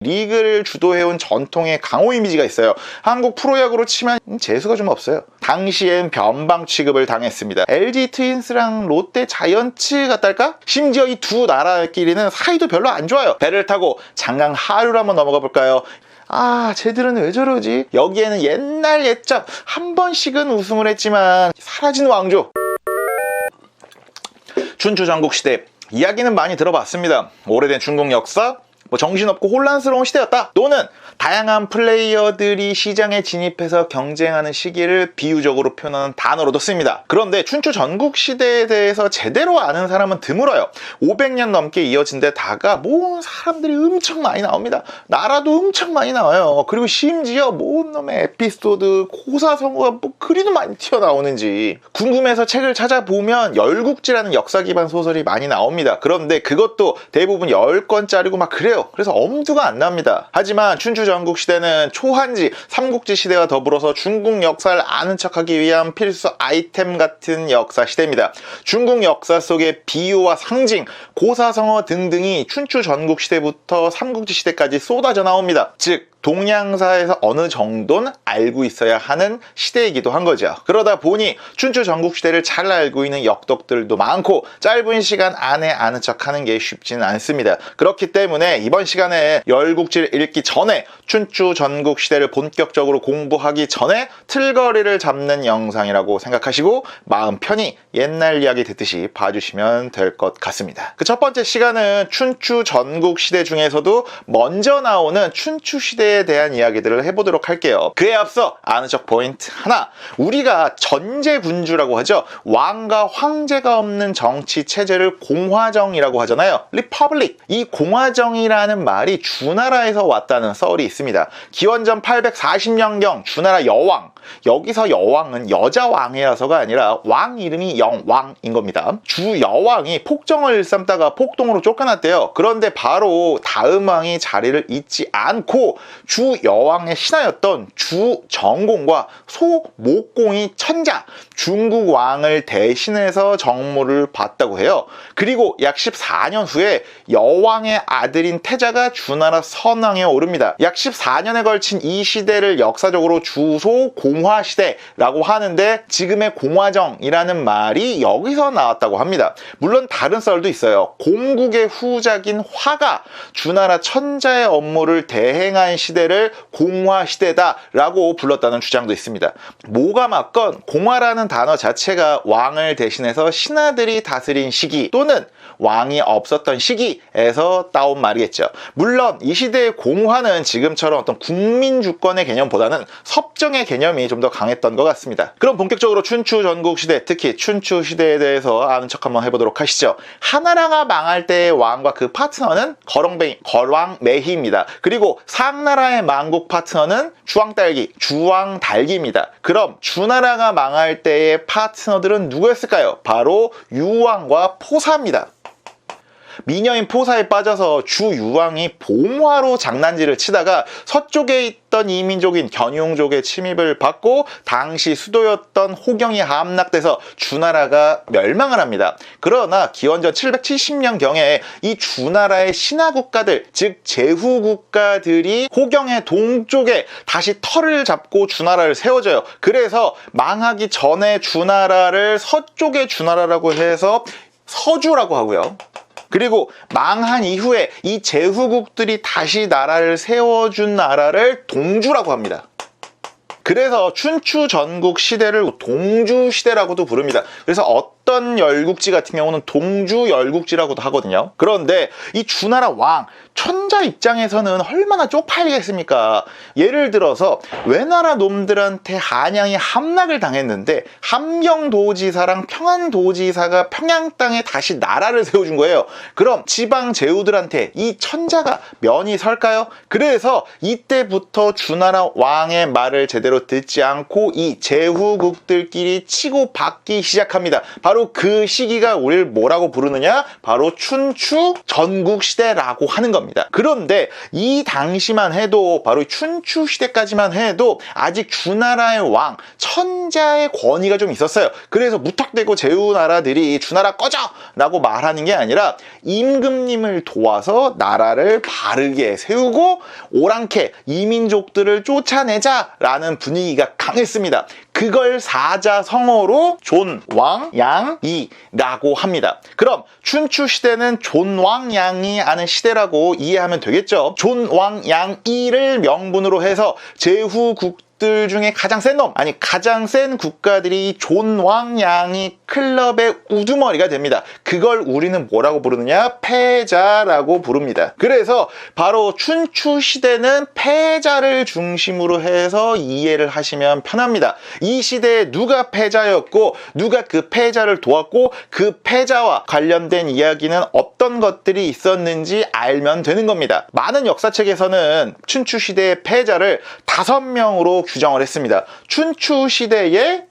리그를 주도해온 전통의 강호 이미지가 있어요. 한국 프로야구로 치면 재수가 좀 없어요. 당시엔 변방 취급을 당했습니다. LG 트윈스랑 롯데 자이언츠 같달까? 심지어 이 두 나라끼리는 사이도 별로 안 좋아요. 배를 타고 장강 하류로 한번 넘어가 볼까요? 쟤들은 왜 저러지? 여기에는 옛날 옛적 한 번씩은 우승을 했지만 사라진 왕조. 춘추 전국시대 이야기는 많이 들어봤습니다. 오래된 중국 역사, 정신없고 혼란스러운 시대였다, 또는 다양한 플레이어들이 시장에 진입해서 경쟁하는 시기를 비유적으로 표현하는 단어로도 씁니다. 그런데 춘추 전국시대에 대해서 제대로 아는 사람은 드물어요. 500년 넘게 이어진 데다가 사람들이 엄청 많이 나옵니다. 나라도 엄청 많이 나와요. 그리고 심지어 놈의 에피소드, 고사성어가 그리도 많이 튀어나오는지 궁금해서 책을 찾아보면 열국지라는 역사 기반 소설이 많이 나옵니다. 그런데 그것도 대부분 10권짜리고 막 그래요. 그래서 엄두가 안 납니다. 하지만 춘추 전국시대는 초한지, 삼국지 시대와 더불어서 중국 역사를 아는 척하기 위한 필수 아이템 같은 역사 시대입니다. 중국 역사 속의 비유와 상징, 고사성어 등등이 춘추 전국시대부터 삼국지 시대까지 쏟아져 나옵니다. 즉 동양사에서 어느 정도는 알고 있어야 하는 시대이기도 한 거죠. 그러다 보니 춘추 전국시대를 잘 알고 있는 역독들도 많고 짧은 시간 안에 아는 척하는 게 쉽지는 않습니다. 그렇기 때문에 이번 시간에 열국지를 읽기 전에 춘추 전국시대를 본격적으로 공부하기 전에 틀거리를 잡는 영상이라고 생각하시고 마음 편히 옛날 이야기 듣듯이 봐주시면 될 것 같습니다. 그 첫 번째 시간은 춘추 전국시대 중에서도 먼저 나오는 춘추시대에 대한 이야기들을 해보도록 할게요. 그에 앞서 아는 척 포인트 하나, 우리가 전제군주라고 하죠. 왕과 황제가 없는 정치 체제를 공화정이라고 하잖아요. 리퍼블릭. 이 공화정이라는 말이 주나라에서 왔다는 썰이 있습니다. 기원전 840년경 주나라 여왕, 여기서 여왕은 여자 왕이라서가 아니라 왕 이름이 영왕인 겁니다. 주 여왕이 폭정을 일삼다가 폭동으로 쫓겨났대요. 그런데 바로 다음 왕이 자리를 잇지 않고 주 여왕의 신하였던 주 정공과 소 목공이 천자, 중국 왕을 대신해서 정무를 받다고 해요. 그리고 약 14년 후에 여왕의 아들인 태자가 주나라 선왕에 오릅니다. 약 14년에 걸친 이 시대를 역사적으로 주소 공화시대라고 하는데 지금의 공화정이라는 말이 여기서 나왔다고 합니다. 물론 다른 썰도 있어요. 공국의 후작인 화가 주나라 천자의 업무를 대행한 시대를 공화시대다라고 불렀다는 주장도 있습니다. 뭐가 맞건 공화라는 단어 자체가 왕을 대신해서 신하들이 다스린 시기 또는 왕이 없었던 시기에서 따온 말이겠죠. 물론 이 시대의 공화는 지금처럼 어떤 국민 주권의 개념보다는 섭정의 개념이 좀 더 강했던 것 같습니다. 그럼 본격적으로 춘추 전국시대, 특히 춘추 시대에 대해서 아는 척 한번 해보도록 하시죠. 하나라가 망할 때의 왕과 그 파트너는 거왕매희입니다. 그리고 상나라의 망국 파트너는 주왕달기입니다. 그럼 주나라가 망할 때의 파트너들은 누구였을까요? 바로 유왕과 포사입니다. 미녀인 포사에 빠져서 주유왕이 봉화로 장난질을 치다가 서쪽에 있던 이민족인 견용족의 침입을 받고 당시 수도였던 호경이 함락돼서 주나라가 멸망을 합니다. 그러나 기원전 770년경에 이 주나라의 신하국가들, 즉 제후국가들이 호경의 동쪽에 다시 터를 잡고 주나라를 세워줘요. 그래서 망하기 전에 주나라를 서쪽의 주나라라고 해서 서주라고 하고요. 그리고 망한 이후에 이 제후국들이 다시 나라를 세워준 나라를 동주라고 합니다. 그래서 춘추 전국 시대를 동주 시대라고도 부릅니다. 그래서 어떤 열국지 같은 경우는 동주 열국지라고도 하거든요. 그런데 이 주나라 왕, 천자 입장에서는 얼마나 쪽팔리겠습니까? 예를 들어서 외나라 놈들한테 한양이 함락을 당했는데 함경도지사랑 평안도지사가 평양 땅에 다시 나라를 세워준 거예요. 그럼 지방 제후들한테 이 천자가 면이 설까요? 그래서 이때부터 주나라 왕의 말을 제대로 듣지 않고 이 제후국들끼리 치고받기 시작합니다. 바로 바로 그 시기가 우리를 뭐라고 부르느냐? 바로 춘추 전국시대라고 하는 겁니다. 그런데 이 당시만 해도, 바로 춘추 시대까지만 해도 아직 주나라의 왕, 천자의 권위가 좀 있었어요. 그래서 무턱대고 제후나라들이 주나라 꺼져! 라고 말하는 게 아니라 임금님을 도와서 나라를 바르게 세우고 오랑캐 이민족들을 쫓아내자 라는 분위기가 강했습니다. 그걸 사자성어로 존왕양이라고 합니다. 그럼 춘추시대는 존왕양이 하는 시대라고 이해하면 되겠죠. 존왕양이를 명분으로 해서 제후국들 중에 가장 센 놈, 아니 가장 센 국가들이 존왕양이 클럽의 우두머리가 됩니다. 그걸 우리는 뭐라고 부르느냐? 패자라고 부릅니다. 그래서 바로 춘추 시대는 패자를 중심으로 해서 이해를 하시면 편합니다. 이 시대에 누가 패자였고 누가 그 패자를 도왔고 그 패자와 관련된 이야기는 어떤 것들이 있었는지 알면 되는 겁니다. 많은 역사책에서는 춘추 시대의 패자를 5명으로 규정을 했습니다. 춘추 시대에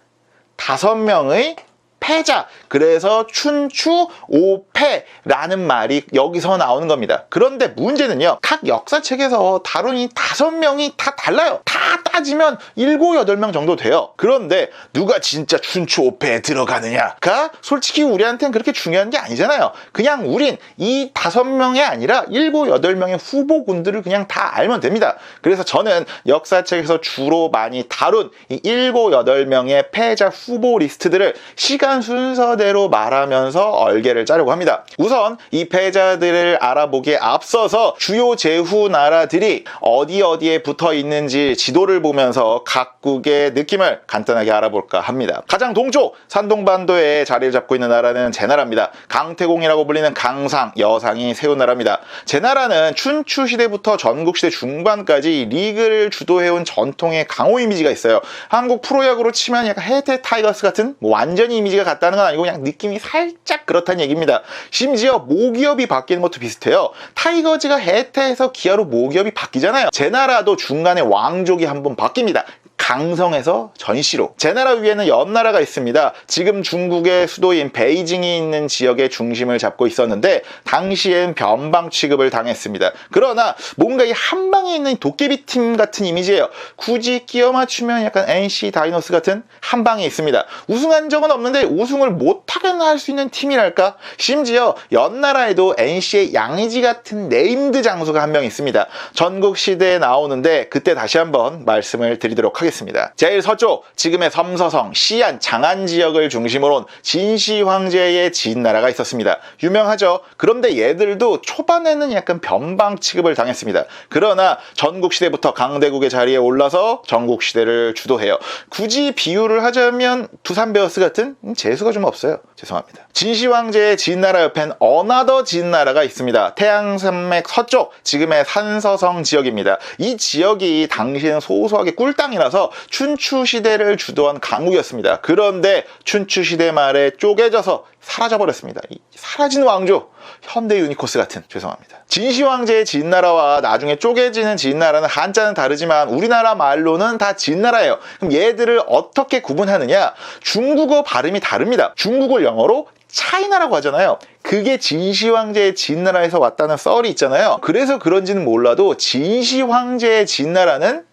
5명의 패자, 그래서 춘추 5패라는 말이 여기서 나오는 겁니다. 그런데 문제는요, 각 역사책에서 다룬 5명이 다 달라요. 다 따지면 7, 8명 정도 돼요. 그런데 누가 진짜 춘추 5패에 들어가느냐가 솔직히 우리한테는 그렇게 중요한 게 아니잖아요. 그냥 우린 이 5명이 아니라 7, 8명의 후보군들을 그냥 다 알면 됩니다. 그래서 저는 역사책에서 주로 많이 다룬 이 7, 8명의 패자 후보 리스트들을 시간 순서대로 말하면서 얼개를 짜려고 합니다. 우선 이 패자들을 알아보기에 앞서서 주요 제후 나라들이 어디에 붙어 있는지 지도를 보면서 각국의 느낌을 간단하게 알아볼까 합니다. 가장 동쪽 산동반도에 자리를 잡고 있는 나라는 제나라입니다. 강태공이라고 불리는 강상, 여상이 세운 나라입니다. 제나라는 춘추 시대부터 전국시대 중반까지 리그를 주도해온 전통의 강호 이미지가 있어요. 한국 프로야구로 치면 약간 해태 타이거스 같은 완전히 이미지가 같다는 건 아니고 그냥 느낌이 살짝 그렇다는 얘기입니다. 심지어 모기업이 바뀌는 것도 비슷해요. 타이거즈가 해태에서 기아로 모기업이 바뀌잖아요. 제나라도 중간에 왕족이 한번 바뀝니다. 강성에서 전시로. 제나라 위에는 옆나라가 있습니다. 지금 중국의 수도인 베이징이 있는 지역의 중심을 잡고 있었는데 당시엔 변방 취급을 당했습니다. 그러나 뭔가 이 한방에 있는 도깨비 팀 같은 이미지예요. 굳이 끼워 맞추면 약간 NC 다이노스 같은 한방에 있습니다. 우승한 적은 없는데 우승을 못하게 할 수 있는 팀이랄까? 심지어 옆나라에도 NC의 양의지 같은 네임드 장소가 한 명 있습니다. 전국시대에 나오는데 그때 다시 한번 말씀을 드리도록 하겠습니다. 제일 서쪽, 지금의 섬서성, 시안, 장안 지역을 중심으로 온 진시 황제의 진나라가 있었습니다. 유명하죠? 그런데 얘들도 초반에는 약간 변방 취급을 당했습니다. 그러나 전국시대부터 강대국의 자리에 올라서 전국시대를 주도해요. 굳이 비유를 하자면 두산베어스 같은 재수가 좀 없어요. 죄송합니다. 진시 황제의 진나라 옆엔 어나더 진나라가 있습니다. 태양산맥 서쪽, 지금의 산서성 지역입니다. 이 지역이 당시에는 소소하게 꿀땅이라서 춘추 시대를 주도한 강국이었습니다. 그런데 춘추 시대 말에 쪼개져서 사라져버렸습니다. 이 사라진 왕조, 현대 유니코스 같은, 죄송합니다. 진시 황제의 진나라와 나중에 쪼개지는 진나라는 한자는 다르지만 우리나라 말로는 다 진나라예요. 그럼 얘들을 어떻게 구분하느냐? 중국어 발음이 다릅니다. 중국어를 영어로 차이나라고 하잖아요. 그게 진시 황제의 진나라에서 왔다는 썰이 있잖아요. 그래서 그런지는 몰라도 진시 황제의 진나라는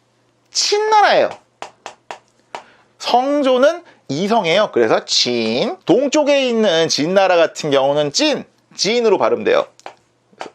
친나라예요. 성조는 이성이에요. 그래서 진. 동쪽에 있는 진나라 같은 경우는 진으로 발음돼요.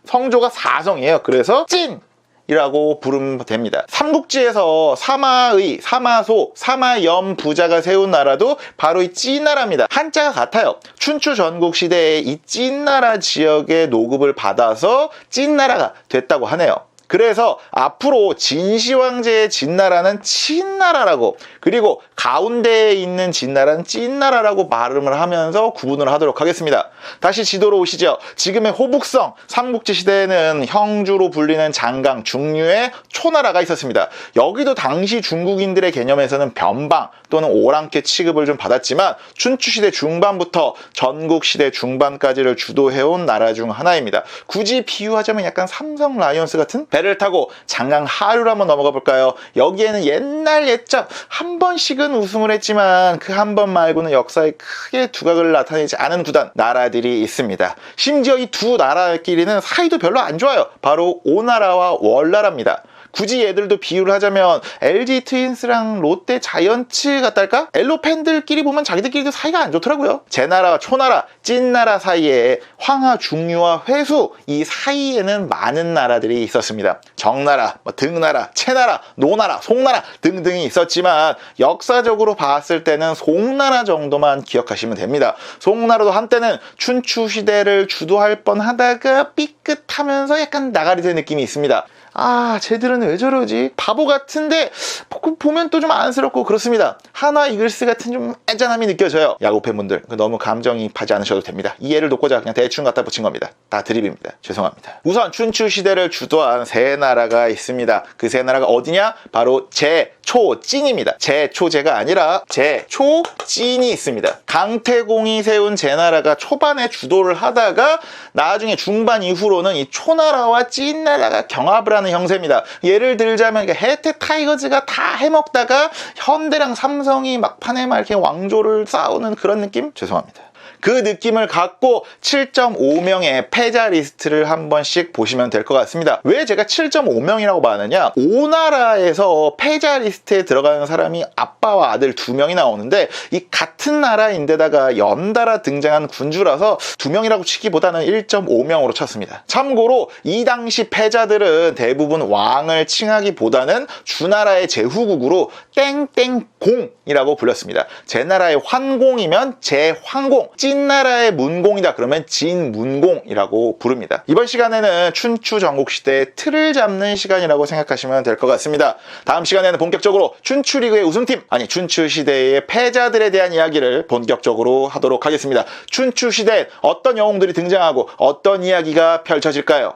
성조가 사성이에요. 그래서 찐이라고 부르면 됩니다. 삼국지에서 사마소, 사마염 부자가 세운 나라도 바로 이 찐나라입니다. 한자가 같아요. 춘추 전국 시대에 이 찐나라 지역의 노급을 받아서 찐나라가 됐다고 하네요. 그래서 앞으로 진시 황제의 진나라는 친나라라고, 그리고 가운데에 있는 진나라는 찐나라라고 발음을 하면서 구분을 하도록 하겠습니다. 다시 지도로 오시죠. 지금의 호북성, 삼국지 시대에는 형주로 불리는 장강, 중류의 초나라가 있었습니다. 여기도 당시 중국인들의 개념에서는 변방 또는 오랑캐 취급을 좀 받았지만 춘추 시대 중반부터 전국 시대 중반까지를 주도해온 나라 중 하나입니다. 굳이 비유하자면 약간 삼성 라이온스 같은? 배를 타고 장강 하류로 한번 넘어가 볼까요? 여기에는 옛날 옛적 한 번씩은 우승을 했지만 그 한 번 말고는 역사에 크게 두각을 나타내지 않은 구단, 나라들이 있습니다. 심지어 이 두 나라끼리는 사이도 별로 안 좋아요. 바로 오나라와 월나라입니다. 굳이 얘들도 비유를 하자면 LG 트윈스랑 롯데 자이언츠 같달까? 엘로 팬들끼리 보면 자기들끼리도 사이가 안 좋더라고요. 제나라와 초나라, 찐나라 사이에 황하, 중유와 회수, 이 사이에는 많은 나라들이 있었습니다. 정나라, 등나라, 채나라, 노나라, 송나라 등등이 있었지만 역사적으로 봤을 때는 송나라 정도만 기억하시면 됩니다. 송나라도 한때는 춘추 시대를 주도할 뻔하다가 삐끗하면서 약간 나가리 된 느낌이 있습니다. 아, 쟤들은 왜 저러지? 바보 같은데 보면 또 좀 안쓰럽고 그렇습니다. 하나 이글스 같은 좀 애잔함이 느껴져요. 야구 팬분들 너무 감정이입하지 않으셔도 됩니다. 이해를 돕고자 그냥 대충 갖다 붙인 겁니다. 다 드립입니다. 죄송합니다. 우선 춘추 시대를 주도한 세 나라가 있습니다. 그 세 나라가 어디냐? 바로 제초찐입니다. 제초제가 아니라 제초찐이 있습니다. 강태공이 세운 제나라가 초반에 주도를 하다가 나중에 중반 이후로는 이 초나라와 찐나라가 경합을 하는 형세입니다. 예를 들자면 혜태 타이거즈가 다 해먹다가 현대랑 삼성이 막판에 막 이렇게 왕조를 싸우는 그런 느낌? 죄송합니다. 그 느낌을 갖고 7.5명의 패자 리스트를 한 번씩 보시면 될 것 같습니다. 왜 제가 7.5명이라고 말하느냐? 오나라에서 패자 리스트에 들어가는 사람이 아빠와 아들 2명이 나오는데 이 같은 나라인데다가 연달아 등장한 군주라서 2명이라고 치기보다는 1.5명으로 쳤습니다. 참고로 이 당시 패자들은 대부분 왕을 칭하기보다는 주나라의 제후국으로 땡땡공이라고 불렸습니다. 제나라의 환공이면 제환공, 찐나라의 문공이다 그러면 진문공이라고 부릅니다. 이번 시간에는 춘추 전국시대의 틀을 잡는 시간이라고 생각하시면 될 것 같습니다. 다음 시간에는 본격적으로 춘추리그의 우승팀, 아니 춘추시대의 패자들에 대한 이야기를 본격적으로 하도록 하겠습니다. 춘추시대에 어떤 영웅들이 등장하고 어떤 이야기가 펼쳐질까요?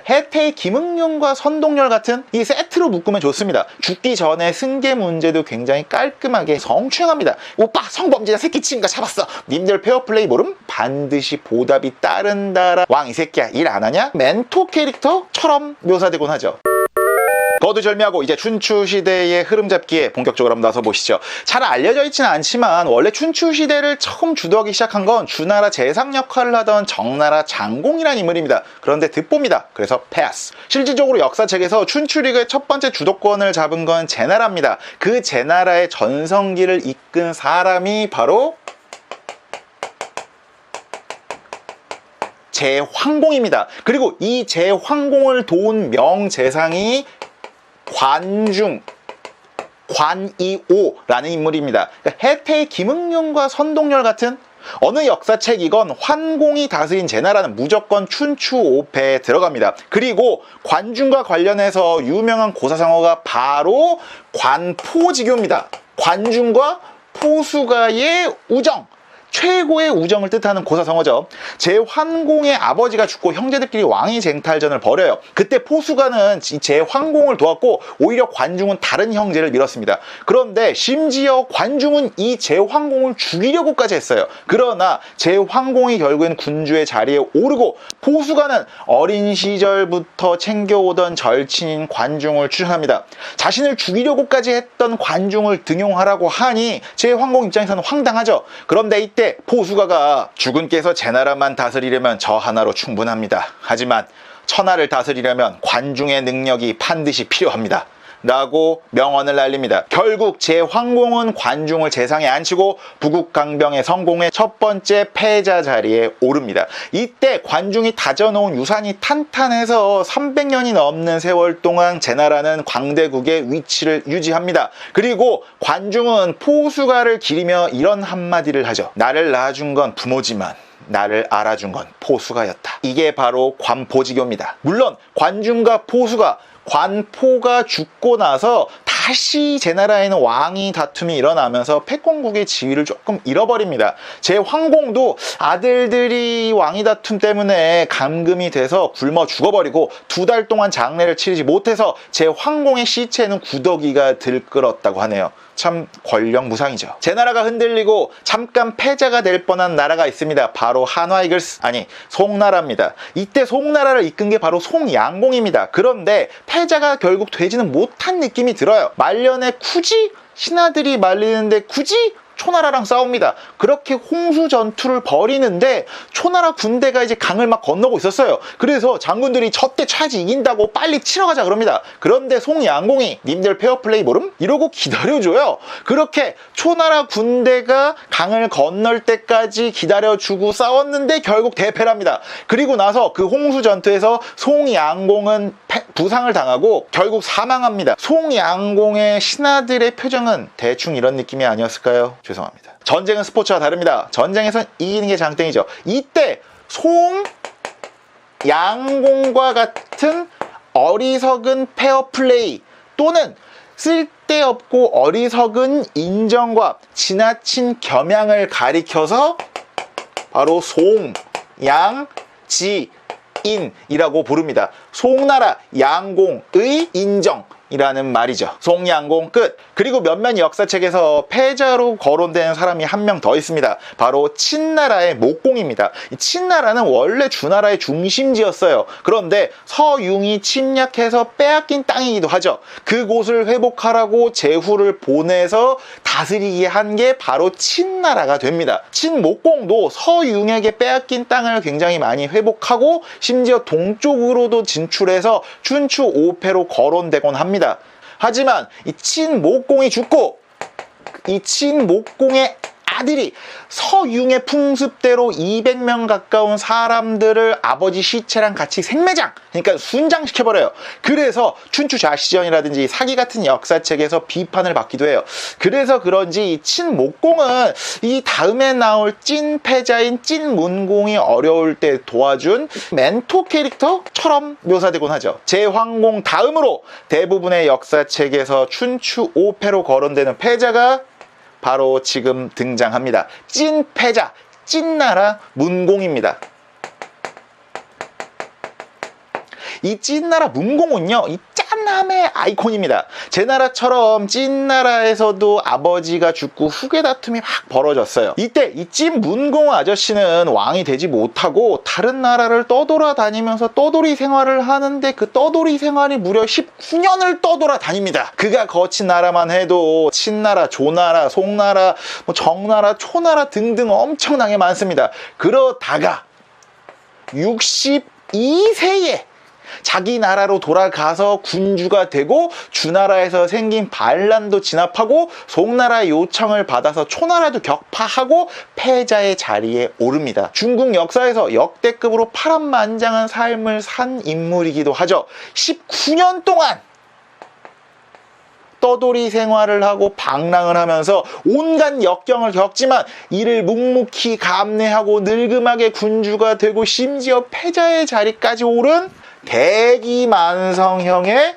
혜태의 김응룡과 선동열 같은 이 세트로 묶으면 좋습니다. 죽기 전에 승계 문제도 굉장히 깔끔하게 성추행합니다. 오빠 성범죄자 새끼 치는 거 잡았어. 님들 페어플레이 모름? 반드시 보답이 따른다라. 왕 이 새끼야 일 안 하냐? 멘토 캐릭터처럼 묘사되곤 하죠. 거두절미하고 이제 춘추시대의 흐름 잡기에 본격적으로 한번 나서 보시죠. 잘 알려져 있지는 않지만 원래 춘추시대를 처음 주도하기 시작한 건 주나라 재상 역할을 하던 정나라 장공이라는 인물입니다. 그런데 득보입니다. 그래서 패스. 실질적으로 역사책에서 춘추리그의 첫 번째 주도권을 잡은 건 제나라입니다. 그 제나라의 전성기를 이끈 사람이 바로 제황공입니다. 그리고 이 제황공을 도운 명재상이 관이오라는 인물입니다. 그러니까 혜태의 김응룡과 선동열 같은 어느 역사책이건 환공이 다스린 제나라는 무조건 춘추 5패에 들어갑니다. 그리고 관중과 관련해서 유명한 고사성어가 바로 관포지교입니다. 관중과 포수가의 우정, 최고의 우정을 뜻하는 고사성어죠. 제환공의 아버지가 죽고 형제들끼리 왕위 쟁탈전을 벌여요. 그때 포수가는 제환공을 도왔고 오히려 관중은 다른 형제를 밀었습니다. 그런데 심지어 관중은 이 제환공을 죽이려고까지 했어요. 그러나 제환공이 결국엔 군주의 자리에 오르고 포수가는 어린 시절부터 챙겨오던 절친인 관중을 추천합니다. 자신을 죽이려고까지 했던 관중을 등용하라고 하니 제환공 입장에서는 황당하죠. 그런데 이때 포수가가 주군께서 제나라만 다스리려면 저 하나로 충분합니다. 하지만 천하를 다스리려면 관중의 능력이 반드시 필요합니다. 라고 명언을 날립니다. 결국 제황공은 관중을 재상에 앉히고 부국강병의 성공의 첫 번째 패자 자리에 오릅니다. 이때 관중이 다져놓은 유산이 탄탄해서 300년이 넘는 세월 동안 제나라는 광대국의 위치를 유지합니다. 그리고 관중은 포수가를 기리며 이런 한마디를 하죠. 나를 낳아준 건 부모지만 나를 알아준 건 포수가였다. 이게 바로 관포지교입니다. 물론 관중과 포수가, 관포가 죽고 나서 다시 제나라에는 왕위 다툼이 일어나면서 패권국의 지위를 조금 잃어버립니다. 제황공도 아들들이 왕위 다툼 때문에 감금이 돼서 굶어 죽어버리고 2달 동안 장례를 치르지 못해서 제황공의 시체는 구더기가 들끓었다고 하네요. 참 권력 무상이죠. 제 나라가 흔들리고 잠깐 패자가 될 뻔한 나라가 있습니다. 바로 한화 이글스, 아니 송나라입니다. 이때 송나라를 이끈 게 바로 송양공입니다. 그런데 패자가 결국 되지는 못한 느낌이 들어요. 말년에 굳이 신하들이 말리는데 굳이 초나라랑 싸웁니다. 그렇게 홍수 전투를 벌이는데 초나라 군대가 이제 강을 막 건너고 있었어요. 그래서 장군들이 저때 차지 이긴다고 빨리 치러 가자 그럽니다. 그런데 송양공이 님들 페어플레이 모름? 이러고 기다려줘요. 그렇게 초나라 군대가 강을 건널 때까지 기다려주고 싸웠는데 결국 대패를 합니다. 그리고 나서 그 홍수 전투에서 송양공은 부상을 당하고 결국 사망합니다. 송양공의 신하들의 표정은 대충 이런 느낌이 아니었을까요? 죄송합니다. 전쟁은 스포츠와 다릅니다. 전쟁에선 이기는 게 장땡이죠. 이때 송양공과 같은 어리석은 페어플레이 또는 쓸데없고 어리석은 인정과 지나친 겸양을 가리켜서 바로 송양지인이라고 부릅니다. 송나라 양공의 인정이라는 말이죠. 송양공 끝. 그리고 몇몇 역사책에서 패자로 거론되는 사람이 한 명 더 있습니다. 바로 친나라의 목공입니다. 이 친나라는 원래 주나라의 중심지였어요. 그런데 서융이 침략해서 빼앗긴 땅이기도 하죠. 그곳을 회복하라고 제후를 보내서 다스리게 한 게 바로 친나라가 됩니다. 친목공도 서융에게 빼앗긴 땅을 굉장히 많이 회복하고 심지어 동쪽으로도 진출해서 춘추 5패로 거론되곤 합니다. 하지만 이 친목공이 죽고 이 친목공의 아들이 서융의 풍습대로 200명 가까운 사람들을 아버지 시체랑 같이 생매장, 그러니까 순장시켜버려요. 그래서 춘추좌시전이라든지 사기 같은 역사책에서 비판을 받기도 해요. 그래서 그런지 이 친목공은 이 다음에 나올 찐패자인 찐문공이 어려울 때 도와준 멘토 캐릭터처럼 묘사되곤 하죠. 제황공 다음으로 대부분의 역사책에서 춘추 5패로 거론되는 패자가 바로 지금 등장합니다. 찐패자, 찐나라 문공입니다. 이 찐나라 문공은요, 이 짠함의 아이콘입니다. 제 나라처럼 찐나라에서도 아버지가 죽고 후계 다툼이 확 벌어졌어요. 이때 이 찐문공 아저씨는 왕이 되지 못하고 다른 나라를 떠돌아다니면서 떠돌이 생활을 하는데 그 떠돌이 생활이 무려 19년을 떠돌아다닙니다. 그가 거친 나라만 해도 친나라, 조나라, 송나라, 정나라, 초나라 등등 엄청나게 많습니다. 그러다가 62세에 자기 나라로 돌아가서 군주가 되고 주나라에서 생긴 반란도 진압하고 송나라의 요청을 받아서 초나라도 격파하고 패자의 자리에 오릅니다. 중국 역사에서 역대급으로 파란만장한 삶을 산 인물이기도 하죠. 19년 동안 떠돌이 생활을 하고 방랑을 하면서 온갖 역경을 겪지만 이를 묵묵히 감내하고 늙음하게 군주가 되고 심지어 패자의 자리까지 오른 대기만성형의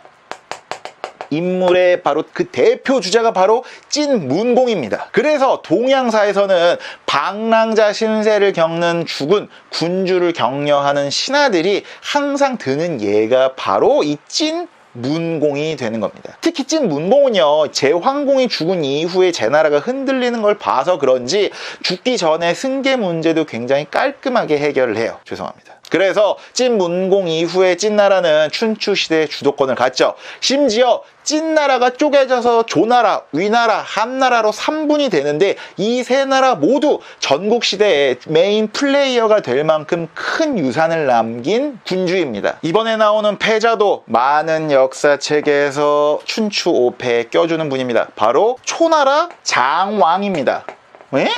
인물의 바로 그 대표 주자가 바로 찐문공입니다. 그래서 동양사에서는 방랑자 신세를 겪는 죽은 군주를 격려하는 신하들이 항상 드는 예가 바로 이 찐문공이 되는 겁니다. 특히 찐문공은요, 제황공이 죽은 이후에 제나라가 흔들리는 걸 봐서 그런지 죽기 전에 승계 문제도 굉장히 깔끔하게 해결을 해요. 죄송합니다. 그래서 찐문공 이후에 찐나라는 춘추시대의 주도권을 갖죠. 심지어 찐나라가 쪼개져서 조나라, 위나라, 한나라로 3분이 되는데 이 세 나라 모두 전국시대의 메인 플레이어가 될 만큼 큰 유산을 남긴 군주입니다. 이번에 나오는 패자도 많은 역사책에서 춘추 5패에 껴주는 분입니다. 바로 초나라 장왕입니다. 왜?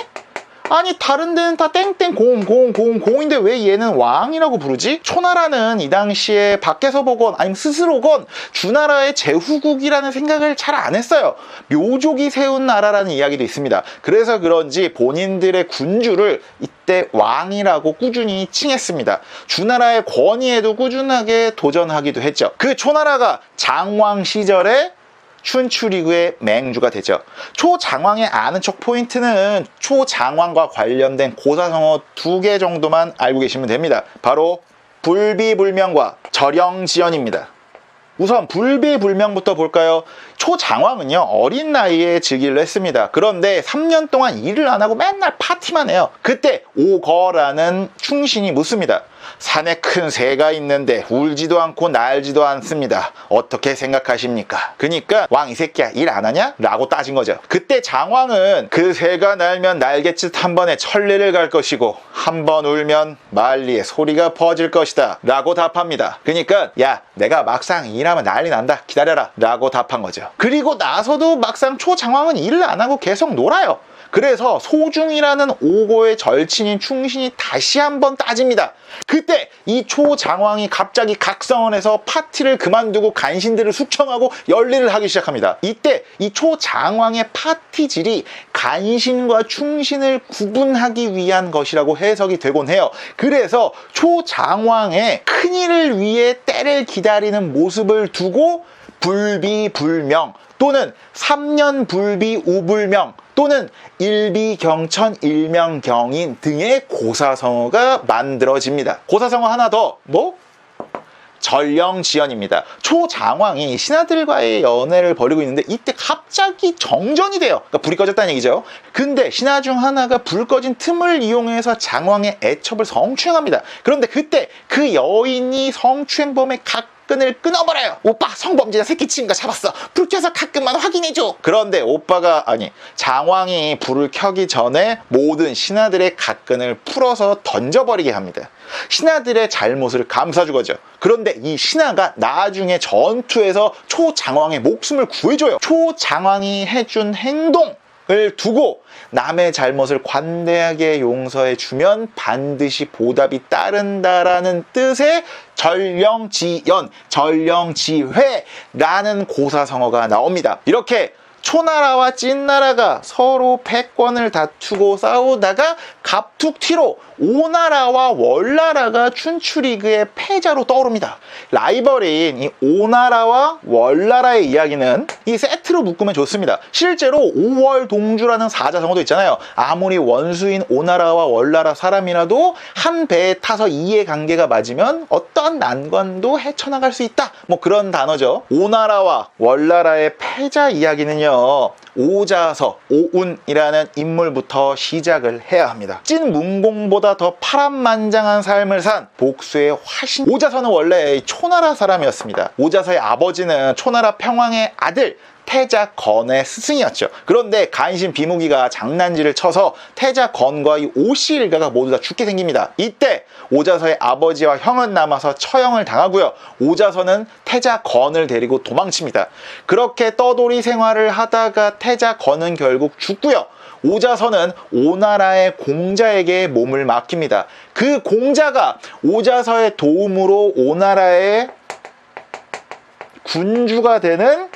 아니 다른 데는 다 땡땡 공인데 왜 얘는 왕이라고 부르지? 초나라는 이 당시에 밖에서 보건 아니면 스스로건 주나라의 제후국이라는 생각을 잘 안 했어요. 묘족이 세운 나라라는 이야기도 있습니다. 그래서 그런지 본인들의 군주를 이때 왕이라고 꾸준히 칭했습니다. 주나라의 권위에도 꾸준하게 도전하기도 했죠. 그 초나라가 장왕 시절에 춘추리그의 맹주가 되죠. 초장왕의 아는 척 포인트는 초장왕과 관련된 고사성어 2개 정도만 알고 계시면 됩니다. 바로 불비불명과 절영지연입니다. 우선 불비불명부터 볼까요? 초장왕은요 어린 나이에 즉위를 했습니다. 그런데 3년 동안 일을 안 하고 맨날 파티만 해요. 그때 오거라는 충신이 묻습니다. 산에 큰 새가 있는데 울지도 않고 날지도 않습니다. 어떻게 생각하십니까? 그러니까 왕 이 새끼야 일 안 하냐? 라고 따진 거죠. 그때 장왕은 그 새가 날면 날갯짓 한 번에 천리를 갈 것이고 한 번 울면 만리에 소리가 퍼질 것이다 라고 답합니다. 그러니까 야 내가 막상 일하면 난리 난다 기다려라 라고 답한 거죠. 그리고 나서도 막상 초장왕은 일을 안 하고 계속 놀아요. 그래서 소중이라는 오고의 절친인 충신이 다시 한번 따집니다. 그때 이 초장왕이 갑자기 각성을 해서 파티를 그만두고 간신들을 숙청하고 열일을 하기 시작합니다. 이때 이 초장왕의 파티질이 간신과 충신을 구분하기 위한 것이라고 해석이 되곤 해요. 그래서 초장왕의 큰일을 위해 때를 기다리는 모습을 두고 불비불명 또는 3년 불비 우불명 또는 일비경천 일명경인 등의 고사성어가 만들어집니다. 고사성어 하나 더 전령지연입니다. 초장왕이 신하들과의 연애를 벌이고 있는데 이때 갑자기 정전이 돼요. 그러니까 불이 꺼졌다는 얘기죠. 근데 신하 중 하나가 불 꺼진 틈을 이용해서 장왕의 애첩을 성추행합니다. 그런데 그때 그 여인이 성추행범의 끈을 끊어버려요. 오빠 성범죄자 새끼 치는 거 잡았어. 불 켜서 가끔만 확인해줘. 그런데 장왕이 불을 켜기 전에 모든 신하들의 갓끈을 풀어서 던져버리게 합니다. 신하들의 잘못을 감싸준 거죠. 그런데 이 신하가 나중에 전투에서 초장왕의 목숨을 구해줘요. 초장왕이 해준 행동 을 두고 남의 잘못을 관대하게 용서해주면 반드시 보답이 따른다라는 뜻의 전령지연, 전령지회라는 고사성어가 나옵니다. 이렇게 초나라와 찐나라가 서로 패권을 다투고 싸우다가 갑툭튀로 오나라와 월나라가 춘추리그의 패자로 떠오릅니다. 라이벌인 이 오나라와 월나라의 이야기는 이 세트로 묶으면 좋습니다. 실제로 오월동주라는 사자성어도 있잖아요. 아무리 원수인 오나라와 월나라 사람이라도 한 배에 타서 이해관계가 맞으면 어떤 난관도 헤쳐나갈 수 있다. 그런 단어죠. 오나라와 월나라의 패자 이야기는요. 오자서, 오운이라는 인물부터 시작을 해야 합니다. 찐 문공보다 더 파란만장한 삶을 산 복수의 화신. 오자서는 원래 초나라 사람이었습니다. 오자서의 아버지는 초나라 평왕의 아들 태자 건의 스승이었죠. 그런데 간신 비무기가 장난질을 쳐서 태자 건과 이 오씨 일가가 모두 다 죽게 생깁니다. 이때 오자서의 아버지와 형은 남아서 처형을 당하고요. 오자서는 태자 건을 데리고 도망칩니다. 그렇게 떠돌이 생활을 하다가 태자 건은 결국 죽고요. 오자서는 오나라의 공자에게 몸을 맡깁니다. 그 공자가 오자서의 도움으로 오나라의 군주가 되는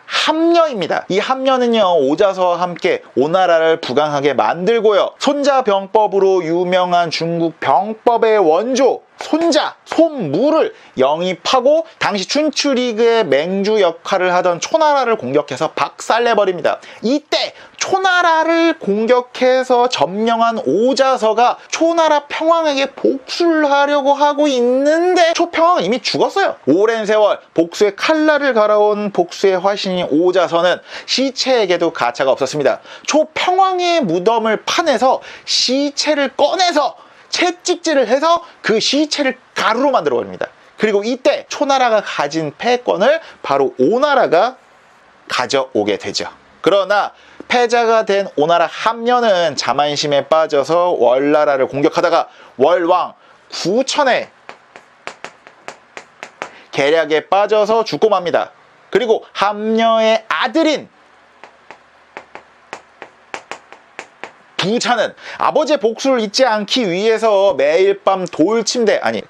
함녀입니다. 이 함녀는요 오자서와 함께 오나라를 부강하게 만들고요. 손자병법으로 유명한 중국 병법의 원조 손자, 손무를 영입하고 당시 춘추리그의 맹주 역할을 하던 초나라를 공격해서 박살내버립니다. 이때 초나라를 공격해서 점령한 오자서가 초나라 평왕에게 복수를 하려고 하고 있는데 초평왕은 이미 죽었어요. 오랜 세월 복수의 칼날을 갈아온 복수의 화신인 오자서는 시체에게도 가차가 없었습니다. 초평왕의 무덤을 파내서 시체를 꺼내서 채찍질을 해서 그 시체를 가루로 만들어 버립니다. 그리고 이때 초나라가 가진 패권을 바로 오나라가 가져오게 되죠. 그러나 패자가 된 오나라 함녀는 자만심에 빠져서 월나라를 공격하다가 월왕 구천의 계략에 빠져서 죽고 맙니다. 그리고 함녀의 아들인 부차는 아버지의 복수를 잊지 않기 위해서 매일 밤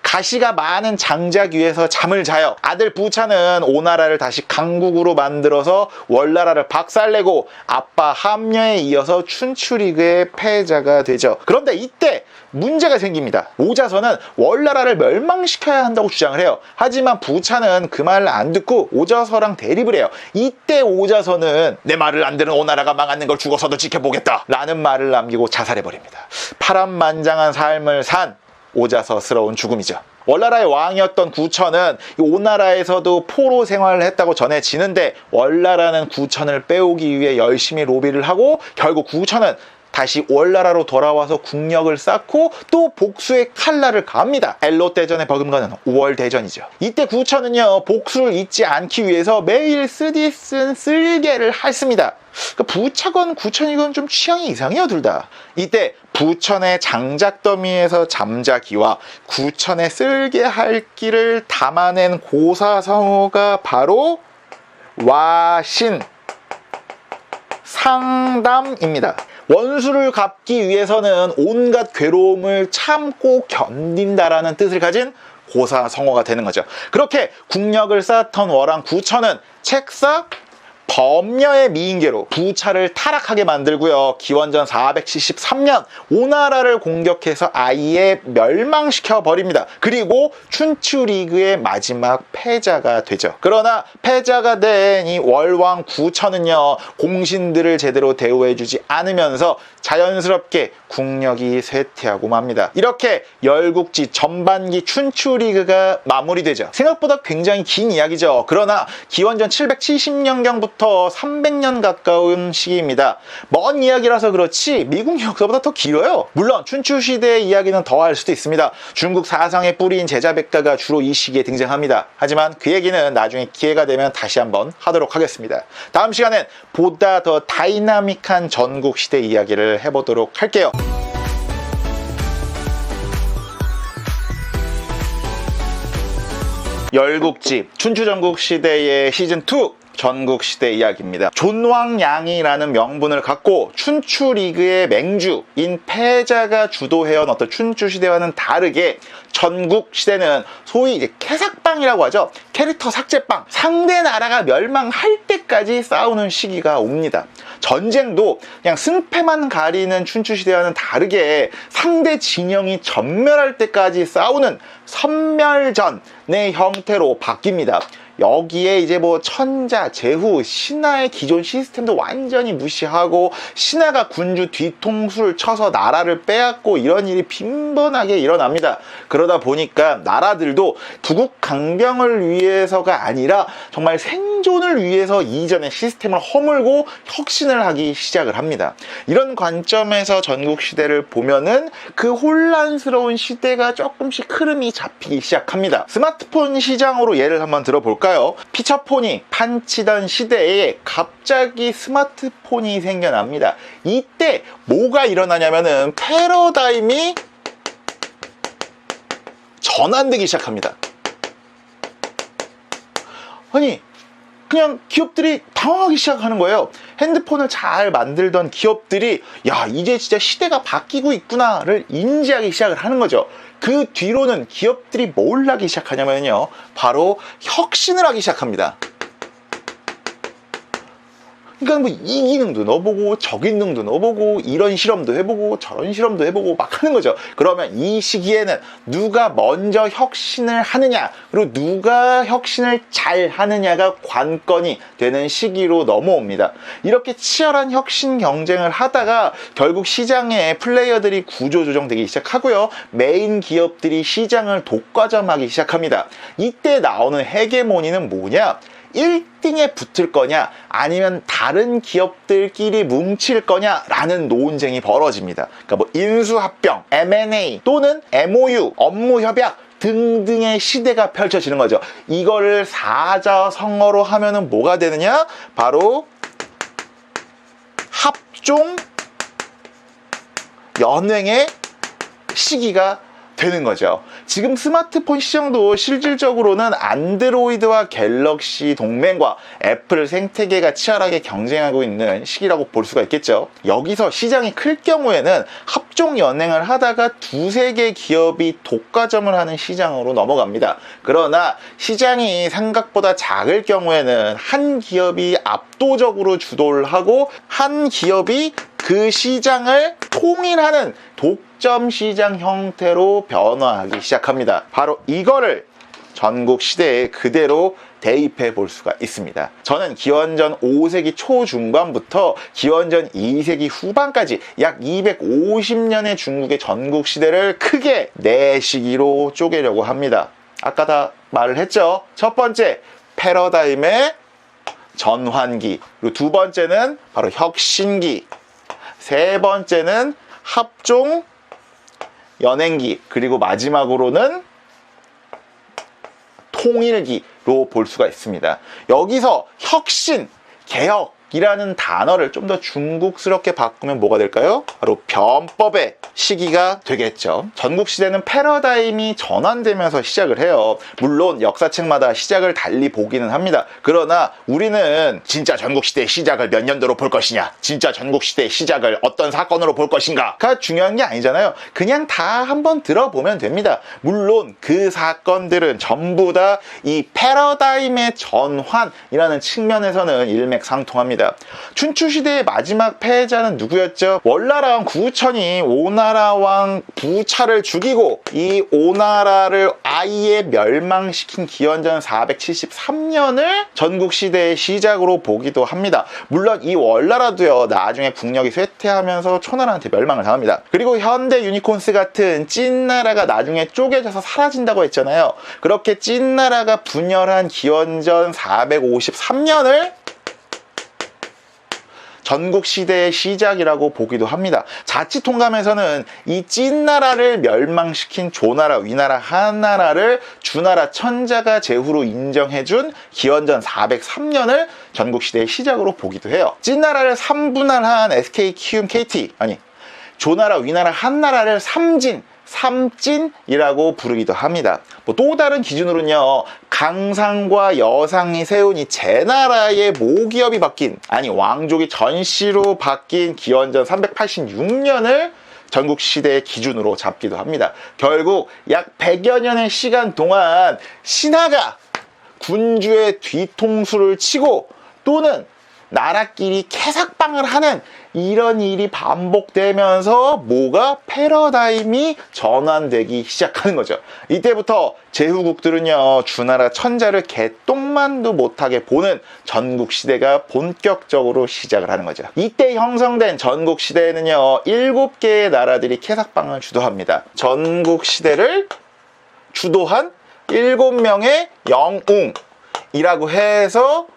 가시가 많은 장작 위에서 잠을 자요. 아들 부차는 오나라를 다시 강국으로 만들어서 월나라를 박살내고 아빠 함녀에 이어서 춘추리그의 패자가 되죠. 그런데 이때 문제가 생깁니다. 오자서는 월나라를 멸망시켜야 한다고 주장을 해요. 하지만 부차는 그 말을 안 듣고 오자서랑 대립을 해요. 이때 오자서는 내 말을 안 듣는 오나라가 망하는 걸 죽어서도 지켜보겠다 라는 말을 남기고 자살해버립니다. 파란만장한 삶을 산 오자서스러운 죽음이죠. 월나라의 왕이었던 구천은 오나라에서도 포로 생활을 했다고 전해지는데 월나라는 구천을 빼오기 위해 열심히 로비를 하고 결국 구천은 다시 월나라로 돌아와서 국력을 쌓고 또 복수의 칼날을 가합니다. 엘롯대전에 버금가는 5월 대전이죠. 이때 구천은요, 복수를 잊지 않기 위해서 매일 쓰디쓴 쓸개를 했습니다. 부차건 구천이건 좀 취향이 이상해요, 둘 다. 이때 부천의 장작더미에서 잠자기와 구천의 쓸개핥기를 담아낸 고사성어가 바로 와신 상담입니다. 원수를 갚기 위해서는 온갖 괴로움을 참고 견딘다라는 뜻을 가진 고사성어가 되는 거죠. 그렇게 국력을 쌓았던 월왕 구천은 책사 범녀의 미인계로 부차를 타락하게 만들고요. 기원전 473년 오나라를 공격해서 아예 멸망시켜 버립니다. 그리고 춘추리그의 마지막 패자가 되죠. 그러나 패자가 된 이 월왕 구천은요, 공신들을 제대로 대우해주지 않으면서 자연스럽게 국력이 쇠퇴하고 맙니다. 이렇게 열국지 전반기 춘추리그가 마무리되죠. 생각보다 굉장히 긴 이야기죠. 그러나 기원전 770년경부터 300년 가까운 시기입니다. 먼 이야기라서 그렇지 미국 역사보다 더 길어요. 물론 춘추시대의 이야기는 더 할 수도 있습니다. 중국 사상의 뿌리인 제자백가가 주로 이 시기에 등장합니다. 하지만 그 얘기는 나중에 기회가 되면 다시 한번 하도록 하겠습니다. 다음 시간엔 보다 더 다이나믹한 전국시대 이야기를 해보도록 할게요. 열국지 춘추전국시대의 시즌2 전국시대 이야기입니다. 존왕양이라는 명분을 갖고 춘추리그의 맹주인 패자가 주도해온 어떤 춘추시대와는 다르게 전국시대는 소위 이제 캐삭방이라고 하죠. 캐릭터 삭제방. 상대 나라가 멸망할 때까지 싸우는 시기가 옵니다. 전쟁도 그냥 승패만 가리는 춘추시대와는 다르게 상대 진영이 전멸할 때까지 싸우는 선멸전의 형태로 바뀝니다. 여기에 이제 뭐 천자, 제후, 신하의 기존 시스템도 완전히 무시하고 신하가 군주 뒤통수를 쳐서 나라를 빼앗고 이런 일이 빈번하게 일어납니다. 그러다 보니까 나라들도 부국 강병을 위해서가 아니라 정말 생존을 위해서 이전의 시스템을 허물고 혁신을 하기 시작을 합니다. 이런 관점에서 전국시대를 보면은 그 혼란스러운 시대가 조금씩 흐름이 잡히기 시작합니다. 스마트폰 시장으로 예를 한번 들어볼까요? 피처폰이 판치던 시대에 갑자기 스마트폰이 생겨납니다. 이때 뭐가 일어나냐면은 패러다임이 전환되기 시작합니다. 아니, 그냥 기업들이 당황하기 시작하는 거예요. 핸드폰을 잘 만들던 기업들이 야, 이제 진짜 시대가 바뀌고 있구나를 인지하기 시작을 하는 거죠. 그 뒤로는 기업들이 뭘 하기 시작하냐면요, 바로 혁신을 하기 시작합니다. 그러니까 뭐 이 기능도 넣어보고 저 기능도 넣어보고 이런 실험도 해보고 저런 실험도 해보고 막 하는 거죠. 그러면 이 시기에는 누가 먼저 혁신을 하느냐, 그리고 누가 혁신을 잘 하느냐가 관건이 되는 시기로 넘어옵니다. 이렇게 치열한 혁신 경쟁을 하다가 결국 시장에 플레이어들이 구조조정되기 시작하고요, 메인 기업들이 시장을 독과점하기 시작합니다. 이때 나오는 헤게모니는 뭐냐? 1등에 붙을 거냐 아니면 다른 기업들끼리 뭉칠 거냐 라는 논쟁이 벌어집니다. 그러니까 뭐 인수합병, M&A 또는 MOU, 업무협약 등등의 시대가 펼쳐지는 거죠. 이거를 사자성어로 하면은 뭐가 되느냐? 바로 합종 연횡의 시기가 되는 거죠. 지금 스마트폰 시장도 실질적으로는 안드로이드와 갤럭시 동맹과 애플 생태계가 치열하게 경쟁하고 있는 시기라고 볼 수가 있겠죠. 여기서 시장이 클 경우에는 합종 연행을 하다가 두세 개 기업이 독과점을 하는 시장으로 넘어갑니다. 그러나 시장이 생각보다 작을 경우에는 한 기업이 압도적으로 주도를 하고 한 기업이 그 시장을 통일하는 독점 시장 형태로 변화하기 시작합니다. 바로 이거를 전국 시대에 그대로 대입해 볼 수가 있습니다. 저는 기원전 5세기 초중반부터 기원전 2세기 후반까지 약 250년의 중국의 전국 시대를 크게 4시기로 쪼개려고 합니다. 아까 다 말을 했죠. 첫 번째, 패러다임의 전환기. 그리고 두 번째는 바로 혁신기. 세 번째는 합종 연행기. 그리고 마지막으로는 통일기로 볼 수가 있습니다. 여기서 혁신, 개혁이라는 단어를 좀 더 중국스럽게 바꾸면 뭐가 될까요? 바로 변법의 시기가 되겠죠. 전국시대는 패러다임이 전환되면서 시작을 해요. 물론 역사책마다 시작을 달리 보기는 합니다. 그러나 우리는 진짜 전국시대의 시작을 몇 년도로 볼 것이냐, 진짜 전국시대의 시작을 어떤 사건으로 볼 것인가가 중요한 게 아니잖아요. 그냥 다 한번 들어보면 됩니다. 물론 그 사건들은 전부 다 이 패러다임의 전환이라는 측면에서는 일맥상통합니다. 춘추시대의 마지막 패자는 누구였죠? 월나라왕 구우천이 오나라왕 부차를 죽이고 이 오나라를 아예 멸망시킨 기원전 473년을 전국시대의 시작으로 보기도 합니다. 물론 이 월나라도요, 나중에 국력이 쇠퇴하면서 초나라한테 멸망을 당합니다. 그리고 현대 유니콘스 같은 찐나라가 나중에 쪼개져서 사라진다고 했잖아요. 그렇게 찐나라가 분열한 기원전 453년을 전국시대의 시작이라고 보기도 합니다. 자치통감에서는 이 찐나라를 멸망시킨 조나라, 위나라, 한나라를 주나라 천자가 제후로 인정해준 기원전 403년을 전국시대의 시작으로 보기도 해요. 찐나라를 3분할한 SK, 키움, KT, 아니 조나라, 위나라, 한나라를 삼진이라고 부르기도 합니다. 또 다른 기준으로는요, 강상과 여상이 세운 이 제나라의 모기업이 바뀐, 아니 왕족이 전시로 바뀐 기원전 386년을 전국시대의 기준으로 잡기도 합니다. 결국 약 100여 년의 시간 동안 신하가 군주의 뒤통수를 치고 또는 나라끼리 캐삭방을 하는 이런 일이 반복되면서 뭐가 패러다임이 전환되기 시작하는 거죠. 이때부터 제후국들은요, 주나라 천자를 개똥만도 못하게 보는 전국시대가 본격적으로 시작을 하는 거죠. 이때 형성된 전국시대에는요, 7개의 나라들이 캐삭방을 주도합니다. 전국시대를 주도한 7명의 영웅이라고 해서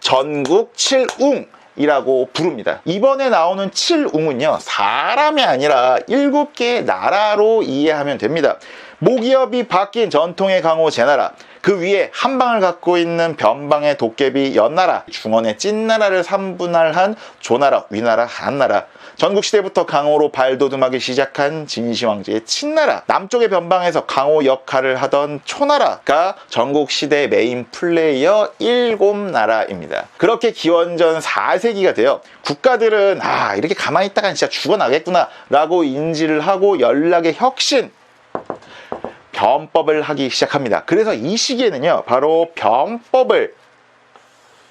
전국 칠웅이라고 부릅니다. 이번에 나오는 칠웅은요, 사람이 아니라 7개의 나라로 이해하면 됩니다. 모기업이 바뀐 전통의 강호 제나라, 그 위에 한방을 갖고 있는 변방의 도깨비 연나라, 중원의 찐나라를 3분할한 조나라, 위나라, 한나라, 전국시대부터 강호로 발돋움하기 시작한 진시황제의 친나라, 남쪽의 변방에서 강호 역할을 하던 초나라가 전국시대의 메인 플레이어 7나라입니다. 그렇게 기원전 4세기가 돼요. 국가들은 이렇게 가만히 있다간 진짜 죽어나겠구나 라고 인지를 하고 연락의 혁신, 변법을 하기 시작합니다. 그래서 이 시기에는요, 바로 변법을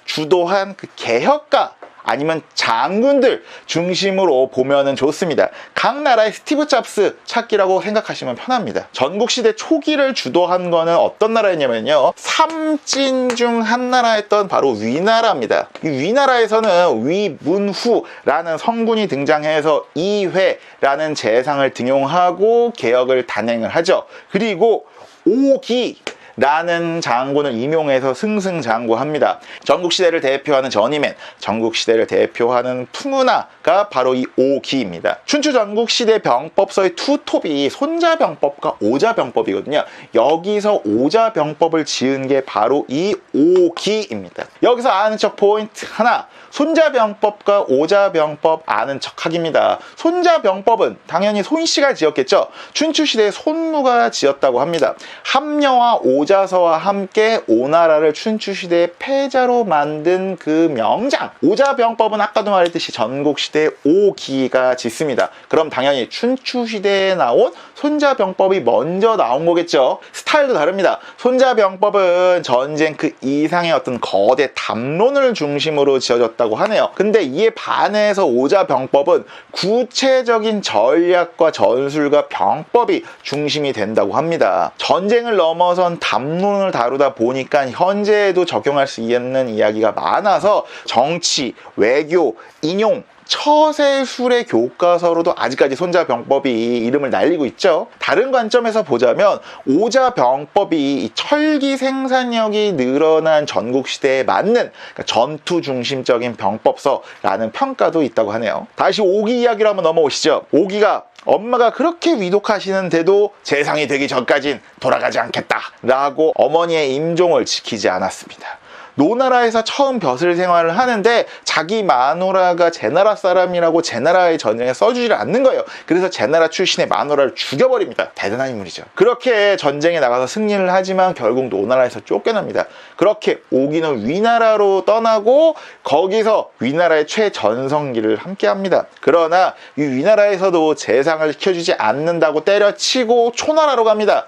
주도한 그 개혁가 아니면 장군들 중심으로 보면은 좋습니다. 각 나라의 스티브 잡스 찾기라고 생각하시면 편합니다. 전국시대 초기를 주도한 거는 어떤 나라였냐면요, 삼진 중 한 나라였던 바로 위나라입니다. 이 위나라에서는 위문후라는 성군이 등장해서 이회라는 재상을 등용하고 개혁을 단행을 하죠. 그리고 오기 라는 장군을 임용해서 승승장구합니다. 전국시대를 대표하는 전이맨, 전국시대를 대표하는 풍운하가 바로 이 오기입니다. 춘추 전국시대 병법서의 투톱이 손자병법과 오자병법이거든요. 여기서 오자병법을 지은 게 바로 이 오기입니다. 여기서 아는 척 포인트 하나, 손자병법과 오자병법 아는 척하기입니다. 손자병법은 당연히 손씨가 지었겠죠. 춘추시대의 손무가 지었다고 합니다. 함녀와 오자서와 함께 오나라를 춘추시대의 패자로 만든 그 명장. 오자병법은 아까도 말했듯이 전국시대의 오기가 짓습니다. 그럼 당연히 춘추시대에 나온 손자병법이 먼저 나온 거겠죠. 스타일도 다릅니다. 손자병법은 전쟁 그 이상의 어떤 거대 담론을 중심으로 지어졌다고 하네요. 근데 이에 반해서 오자병법은 구체적인 전략과 전술과 병법이 중심이 된다고 합니다. 전쟁을 넘어선 담론을 다루다 보니까 현재에도 적용할 수 있는 이야기가 많아서 정치, 외교, 인용, 처세술의 교과서로도 아직까지 손자병법이 이름을 날리고 있죠. 다른 관점에서 보자면 오자병법이 철기 생산력이 늘어난 전국시대에 맞는, 그러니까 전투 중심적인 병법서라는 평가도 있다고 하네요. 다시 오기 이야기로 한번 넘어오시죠. 오기가 엄마가 그렇게 위독하시는데도 재상이 되기 전까진 돌아가지 않겠다 라고 어머니의 임종을 지키지 않았습니다. 노나라에서 처음 벼슬 생활을 하는데 자기 마누라가 제나라 사람이라고 제나라의 전쟁에 써주지를 않는 거예요. 그래서 제나라 출신의 마누라를 죽여버립니다. 대단한 인물이죠. 그렇게 전쟁에 나가서 승리를 하지만 결국 노나라에서 쫓겨납니다. 그렇게 오기는 위나라로 떠나고 거기서 위나라의 최전성기를 함께합니다. 그러나 이 위나라에서도 재상을 시켜주지 않는다고 때려치고 초나라로 갑니다.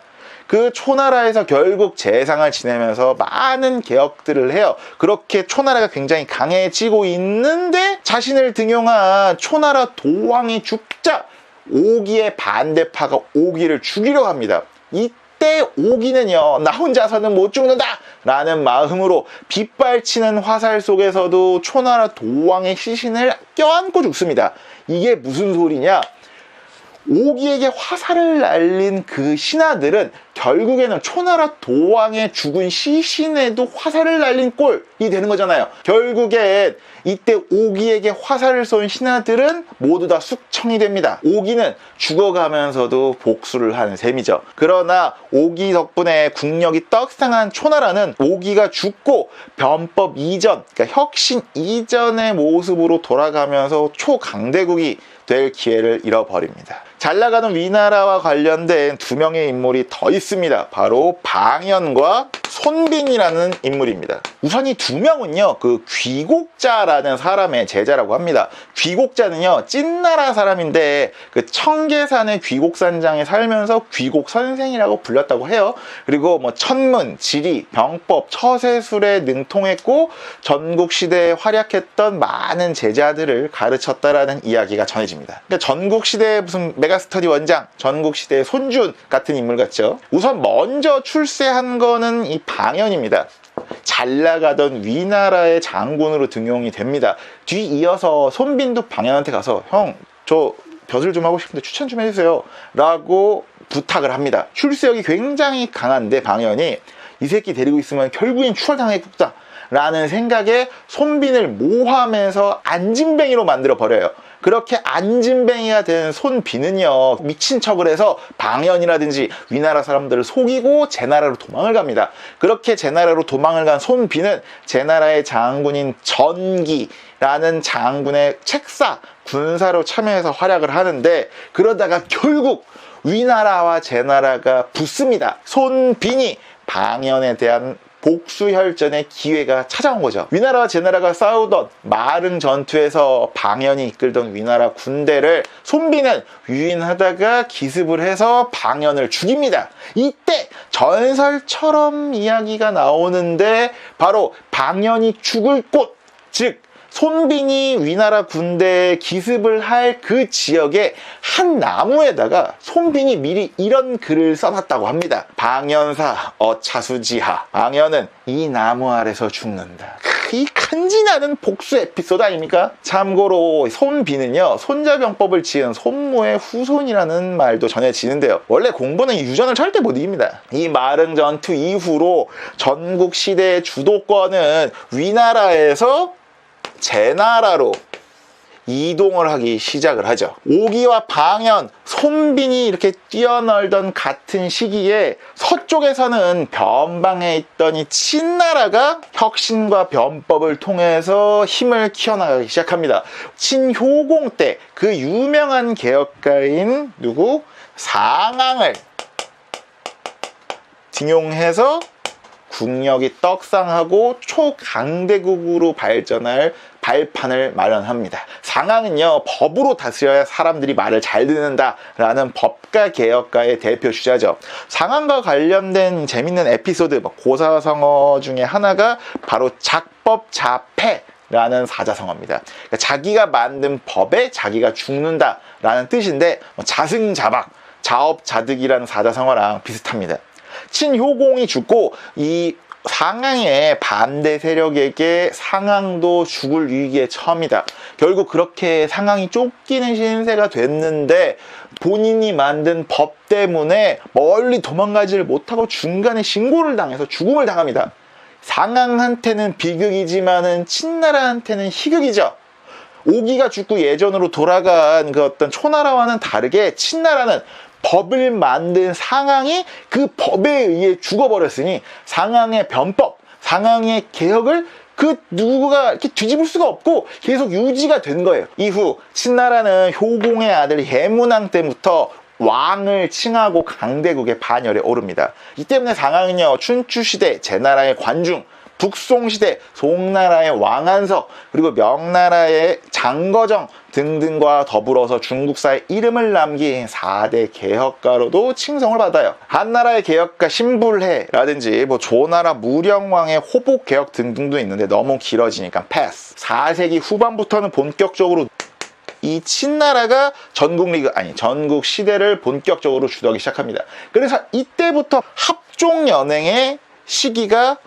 그 초나라에서 결국 재상을 지내면서 많은 개혁들을 해요. 그렇게 초나라가 굉장히 강해지고 있는데 자신을 등용한 초나라 도왕이 죽자 오기의 반대파가 오기를 죽이려 합니다. 이때 오기는요, 나 혼자서는 못 죽는다 라는 마음으로 빗발치는 화살 속에서도 초나라 도왕의 시신을 껴안고 죽습니다. 이게 무슨 소리냐? 오기에게 화살을 날린 그 신하들은 결국에는 초나라 도왕의 죽은 시신에도 화살을 날린 꼴이 되는 거잖아요. 결국엔 이때 오기에게 화살을 쏜 신하들은 모두 다 숙청이 됩니다. 오기는 죽어가면서도 복수를 하는 셈이죠. 그러나 오기 덕분에 국력이 떡상한 초나라는 오기가 죽고 변법 이전, 그러니까 혁신 이전의 모습으로 돌아가면서 초강대국이 될 기회를 잃어버립니다. 잘 나가는 위나라와 관련된 두 명의 인물이 더 있습니다. 바로 방연과 손빈이라는 인물입니다. 우선 이 두 명은요, 그 귀곡자라는 사람의 제자라고 합니다. 귀곡자는요, 찐나라 사람인데 그 청계산의 귀곡산장에 살면서 귀곡선생이라고 불렸다고 해요. 그리고 뭐 천문, 지리, 병법, 처세술에 능통했고 전국시대에 활약했던 많은 제자들을 가르쳤다라는 이야기가 전해집니다. 그러니까 전국시대의 무슨 메가스터디 원장, 전국시대의 손준 같은 인물 같죠. 우선 먼저 출세한 거는 이 방연입니다. 잘 나가던 위나라의 장군으로 등용이 됩니다. 뒤이어서 손빈도 방연한테 가서 형, 저 벼슬 좀 하고 싶은데 추천 좀 해주세요 라고 부탁을 합니다. 출세력이 굉장히 강한데 방연이 이 새끼 데리고 있으면 결국엔 추월당하겠다 라는 생각에 손빈을 모함해서 안진뱅이로 만들어 버려요. 그렇게 안진뱅이가 된 손빈은요, 미친 척을 해서 방연이라든지 위나라 사람들을 속이고 제나라로 도망을 갑니다. 그렇게 제나라로 도망을 간 손빈은 제나라의 장군인 전기라는 장군의 책사, 군사로 참여해서 활약을 하는데, 그러다가 결국 위나라와 제나라가 붙습니다. 손빈이 방연에 대한 복수혈전의 기회가 찾아온 거죠. 위나라와 제나라가 싸우던 마릉 전투에서 방연이 이끌던 위나라 군대를 손빈은 유인하다가 기습을 해서 방연을 죽입니다. 이때 전설처럼 이야기가 나오는데 바로 방연이 죽을 곳, 즉 손빈이 위나라 군대에 기습을 할 그 지역의 한 나무에다가 손빈이 미리 이런 글을 써놨다고 합니다. 방연사 어차수지하, 방연은 이 나무 아래서 죽는다. 이 간지나는 복수 에피소드 아닙니까? 참고로 손빈은요, 손자병법을 지은 손모의 후손이라는 말도 전해지는데요. 원래 공부는 유전을 절대 못 이깁니다. 이 마릉 전투 이후로 전국 시대의 주도권은 위나라에서 제나라로 이동을 하기 시작을 하죠. 오기와 방연, 손빈이 이렇게 뛰어놀던 같은 시기에 서쪽에서는 변방에 있던 이 친나라가 혁신과 변법을 통해서 힘을 키워나가기 시작합니다. 친효공 때 그 유명한 개혁가인 누구? 상황을 등용해서 국력이 떡상하고 초강대국으로 발전할 발판을 마련합니다. 상황은요, 법으로 다스려야 사람들이 말을 잘 듣는다라는 법가 개혁가의 대표 주자죠. 상황과 관련된 재밌는 에피소드, 고사성어 중에 하나가 바로 작법자패라는 사자성어입니다. 그러니까 자기가 만든 법에 자기가 죽는다라는 뜻인데 자승자박, 자업자득이라는 사자성어랑 비슷합니다. 친효공이 죽고 이 상항의 반대 세력에게 상항도 죽을 위기에 처합니다. 결국 그렇게 상항이 쫓기는 신세가 됐는데 본인이 만든 법 때문에 멀리 도망가지를 못하고 중간에 신고를 당해서 죽음을 당합니다. 상항한테는 비극이지만은 친나라한테는 희극이죠. 오기가 죽고 예전으로 돌아간 그 어떤 초나라와는 다르게 친나라는 법을 만든 상항이 그 법에 의해 죽어버렸으니 상항의 변법, 상항의 개혁을 그 누구가 이렇게 뒤집을 수가 없고 계속 유지가 된 거예요. 이후 친나라는 효공의 아들 해문왕 때부터 왕을 칭하고 강대국의 반열에 오릅니다. 이 때문에 상항은요, 춘추시대 제나라의 관중, 북송시대 송나라의 왕안서, 그리고 명나라의 장거정 등등과 더불어서 중국사의 이름을 남긴 4대 개혁가로도 칭송을 받아요. 한나라의 개혁가 신불해라든지 조나라 무령왕의 호복개혁 등등도 있는데 너무 길어지니까 패스. 4세기 후반부터는 본격적으로 이 친나라가 전국 시대를 본격적으로 주도하기 시작합니다. 그래서 이때부터 합종연행의 시기가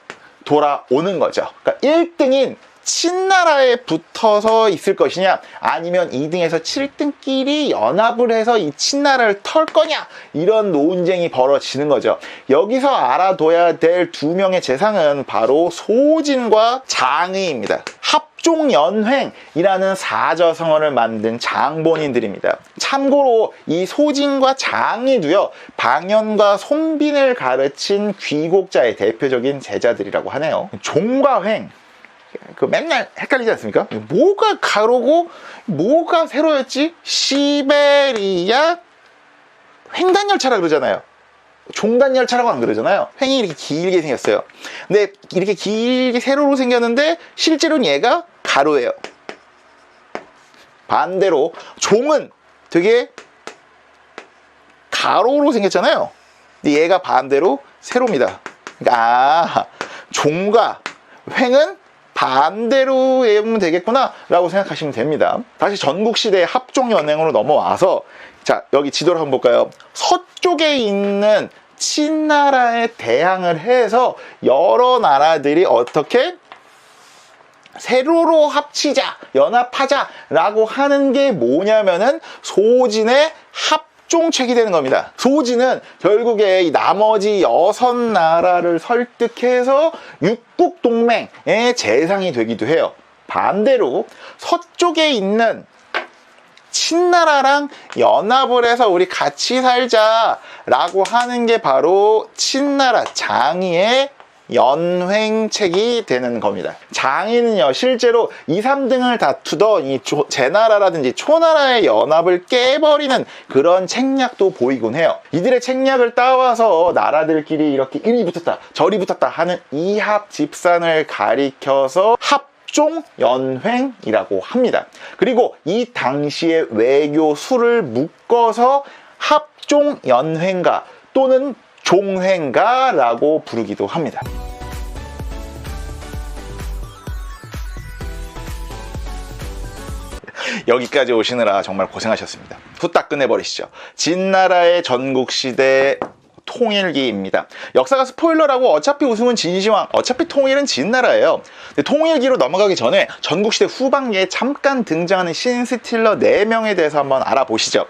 돌아오는 거죠. 그러니까 1등인 친나라에 붙어서 있을 것이냐, 아니면 2등에서 7등끼리 연합을 해서 이 친나라를 털 거냐, 이런 논쟁이 벌어지는 거죠. 여기서 알아둬야 될 두 명의 재상은 바로 소진과 장의입니다. 합종연횡이라는 사저성어를 만든 장본인들입니다. 참고로 이 소진과 장의도요, 방연과 손빈을 가르친 귀곡자의 대표적인 제자들이라고 하네요. 종과 횡, 그 맨날 헷갈리지 않습니까? 뭐가 가로고 뭐가 세로였지? 시베리아 횡단열차라 그러잖아요. 종단열차라고 안 그러잖아요. 횡이 이렇게 길게 생겼어요. 근데 이렇게 길게 세로로 생겼는데 실제로는 얘가 가로예요. 반대로 종은 되게 가로로 생겼잖아요. 근데 얘가 반대로 세로입니다. 그러니까 종과 횡은 반대로 외우면 되겠구나 라고 생각하시면 됩니다. 다시 전국시대의 합종연행으로 넘어와서, 자, 여기 지도를 한번 볼까요? 서쪽에 있는 친나라에 대항을 해서 여러 나라들이 어떻게 세로로 합치자, 연합하자 라고 하는 게 뭐냐면은 소진의 합종책이 되는 겁니다. 소진은 결국에 이 나머지 6나라를 설득해서 육국동맹의 재상이 되기도 해요. 반대로 서쪽에 있는 친나라랑 연합을 해서 우리 같이 살자라고 하는 게 바로 친나라 장의의 연횡책이 되는 겁니다. 장의는요, 실제로 2, 3등을 다투던 이 제나라라든지 초나라의 연합을 깨버리는 그런 책략도 보이곤 해요. 이들의 책략을 따와서 나라들끼리 이렇게 이리 붙었다 저리 붙었다 하는 이합 집산을 가리켜서 합종연횡이라고 합니다. 그리고 이 당시의 외교 수를 묶어서 합종연횡가 또는 종횡가라고 부르기도 합니다. 여기까지 오시느라 정말 고생하셨습니다. 후딱 끝내버리시죠. 진나라의 전국시대 통일기입니다. 역사가 스포일러라고 어차피 우승은 진시황, 어차피 통일은 진나라예요. 근데 통일기로 넘어가기 전에 전국시대 후반기에 잠깐 등장하는 신스틸러 4명에 대해서 한번 알아보시죠.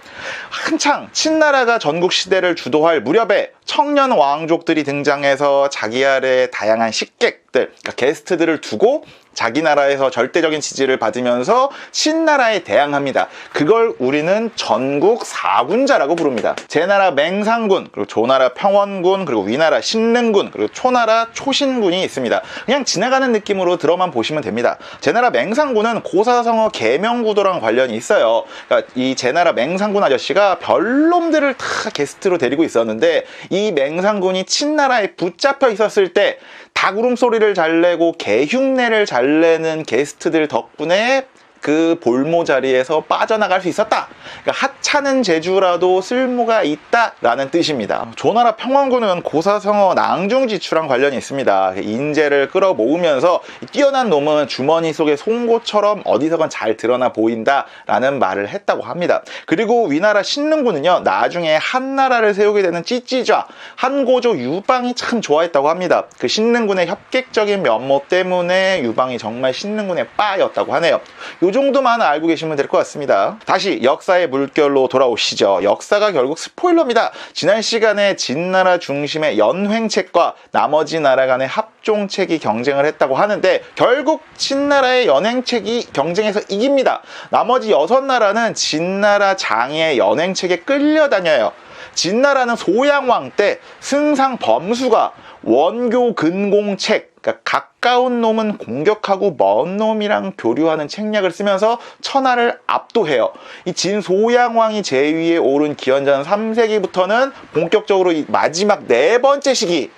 한창 친나라가 전국시대를 주도할 무렵에 청년 왕족들이 등장해서 자기 아래 다양한 식객들, 그러니까 게스트들을 두고 자기 나라에서 절대적인 지지를 받으면서 신나라에 대항합니다. 그걸 우리는 전국 4군자라고 부릅니다. 제나라 맹상군, 그리고 조나라 평원군, 그리고 위나라 신릉군, 그리고 초나라 초신군이 있습니다. 그냥 지나가는 느낌으로 들어만 보시면 됩니다. 제나라 맹상군은 고사성어 계명구도랑 관련이 있어요. 그러니까 이 제나라 맹상군 아저씨가 별놈들을 다 게스트로 데리고 있었는데, 이 맹상군이 친나라에 붙잡혀 있었을 때 닭울음 소리를 잘 내고 개흉내를 잘 내는 게스트들 덕분에 그 볼모 자리에서 빠져나갈 수 있었다. 그러니까 하찮은 재주라도 쓸모가 있다라는 뜻입니다. 조나라 평원군은 고사성어 낭중지추랑 관련이 있습니다. 인재를 끌어모으면서 뛰어난 놈은 주머니 속의 송곳처럼 어디서건 잘 드러나 보인다라는 말을 했다고 합니다. 그리고 위나라 신릉군은요, 나중에 한나라를 세우게 되는 찌찌좌 한고조 유방이 참 좋아했다고 합니다. 그 신릉군의 협객적인 면모 때문에 유방이 정말 신릉군의 빠였다고 하네요. 요 정도만 알고 계시면 될 것 같습니다. 다시 역사의 물결로 돌아오시죠. 역사가 결국 스포일러입니다. 지난 시간에 진나라 중심의 연횡책과 나머지 나라 간의 합종책이 경쟁을 했다고 하는데 결국 친나라의 연횡책이 경쟁에서 이깁니다. 나머지 6나라는 진나라 장의 연횡책에 끌려다녀요. 진나라는 소양왕 때 승상 범수가 원교 근공책, 그러니까 가까운 놈은 공격하고 먼 놈이랑 교류하는 책략을 쓰면서 천하를 압도해요. 이 진소양왕이 제위에 오른 기원전 3세기부터는 본격적으로 이 마지막 4번째 시기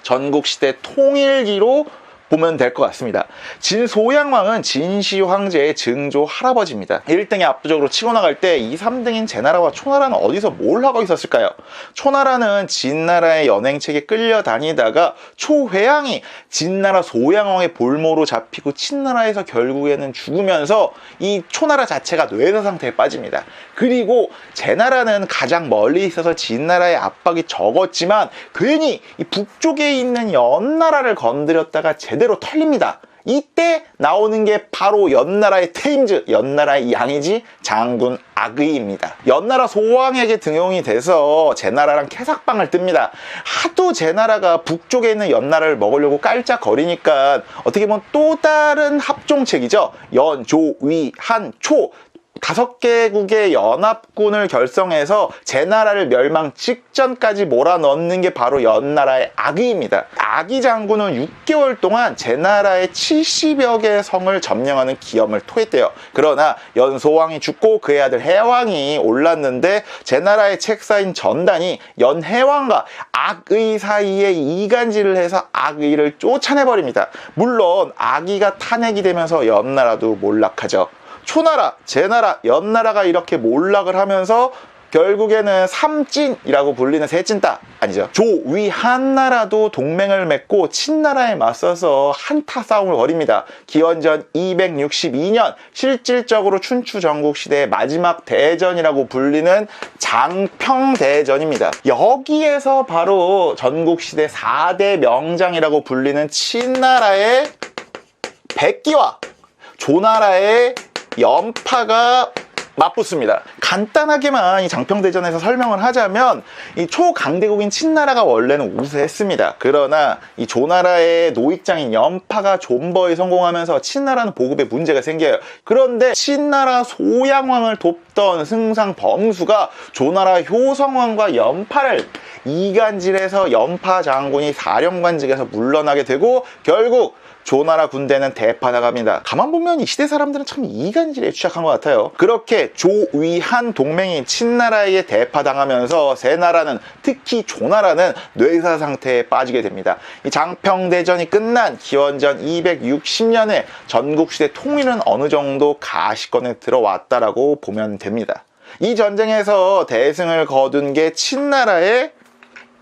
전국시대 통일기로 보면 될 것 같습니다. 진소양왕은 진시 황제의 증조 할아버지입니다. 1등이 압도적으로 치고 나갈 때 2, 3등인 제나라와 초나라는 어디서 뭘 하고 있었을까요? 초나라는 진나라의 연행책에 끌려다니다가 초회왕이 진나라 소양왕의 볼모로 잡히고 친나라에서 결국에는 죽으면서 이 초나라 자체가 뇌사 상태에 빠집니다. 그리고 제나라는 가장 멀리 있어서 진나라의 압박이 적었지만 괜히 이 북쪽에 있는 연나라를 건드렸다가 제대로 털립니다. 이때 나오는 게 바로 연나라의 테임즈, 연나라의 양이지 장군 악의입니다. 연나라 소왕에게 등용이 돼서 제나라랑 캐삭방을 뜹니다. 하도 제나라가 북쪽에 있는 연나라를 먹으려고 깔짝거리니까 어떻게 보면 또 다른 합종책이죠. 연, 조, 위, 한, 초 5개국의 연합군을 결성해서 제나라를 멸망 직전까지 몰아넣는 게 바로 연나라의 악의입니다. 악의 장군은 6개월 동안 제나라의 70여 개의 성을 점령하는 기염을 토했대요. 그러나 연소왕이 죽고 그의 아들 해왕이 올랐는데 제나라의 책사인 전단이 연해왕과 악의 사이에 이간질을 해서 악의를 쫓아내버립니다. 물론 악의가 탄핵이 되면서 연나라도 몰락하죠. 초나라, 제나라, 연나라가 이렇게 몰락을 하면서 결국에는 삼찐이라고 불리는 세찐따 아니죠. 조, 위, 한나라도 동맹을 맺고 친나라에 맞서서 한타 싸움을 벌입니다. 기원전 262년 실질적으로 춘추 전국시대의 마지막 대전이라고 불리는 장평대전입니다. 여기에서 바로 전국시대 4대 명장이라고 불리는 친나라의 백기와 조나라의 연파가 맞붙습니다. 간단하게만 이 장평대전에서 설명을 하자면 이 초강대국인 친나라가 원래는 우세했습니다. 그러나 이 조나라의 노익장인 연파가 존버에 성공하면서 친나라는 보급에 문제가 생겨요. 그런데 친나라 소양왕을 돕던 승상 범수가 조나라 효성왕과 연파를 이간질해서 연파 장군이 사령관직에서 물러나게 되고 결국 조나라 군대는 대파당합니다. 가만 보면 이 시대 사람들은 참 이간질에 취약한 것 같아요. 그렇게 조위한 동맹이 친나라에게 대파당하면서 세 나라는, 특히 조나라는 뇌사 상태에 빠지게 됩니다. 이 장평대전이 끝난 기원전 260년에 전국시대 통일은 어느 정도 가시권에 들어왔다라고 보면 됩니다. 이 전쟁에서 대승을 거둔 게 친나라의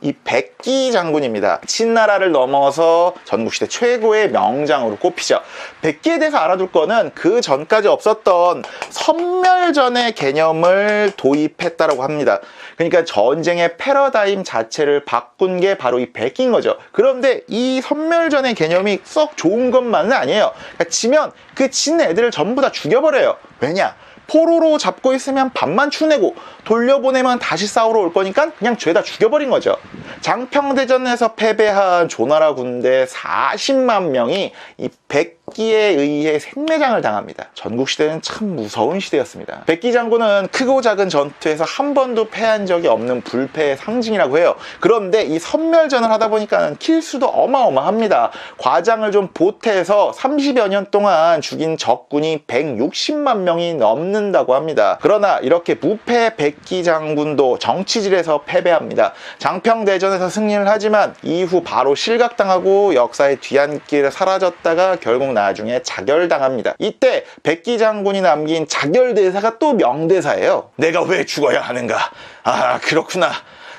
이 백기 장군입니다. 친나라를 넘어서 전국시대 최고의 명장으로 꼽히죠. 백기에 대해서 알아둘 거는 그 전까지 없었던 선멸전의 개념을 도입했다고 합니다. 그러니까 전쟁의 패러다임 자체를 바꾼 게 바로 이 백기인 거죠. 그런데 이 선멸전의 개념이 썩 좋은 것만은 아니에요. 그러니까 지면 그 진 애들을 전부 다 죽여버려요. 왜냐? 포로로 잡고 있으면 밥만 추내고 돌려보내면 다시 싸우러 올 거니까 그냥 죄다 죽여버린 거죠. 장평대전에서 패배한 조나라 군대 40만 명이 이 백기에 의해 생매장을 당합니다. 전국시대는 참 무서운 시대였습니다. 백기 장군은 크고 작은 전투에서 한 번도 패한 적이 없는 불패의 상징이라고 해요. 그런데 이 선멸전을 하다 보니까 킬수도 어마어마합니다. 과장을 좀 보태서 30여 년 동안 죽인 적군이 160만 명이 넘는다고 합니다. 그러나 이렇게 무패 백기 백기 장군도 정치질에서 패배합니다. 장평대전에서 승리를 하지만 이후 바로 실각당하고 역사의 뒤안길에 사라졌다가 결국 나중에 자결당합니다. 이때 백기 장군이 남긴 자결대사가 또 명대사예요. 내가 왜 죽어야 하는가? 아, 그렇구나.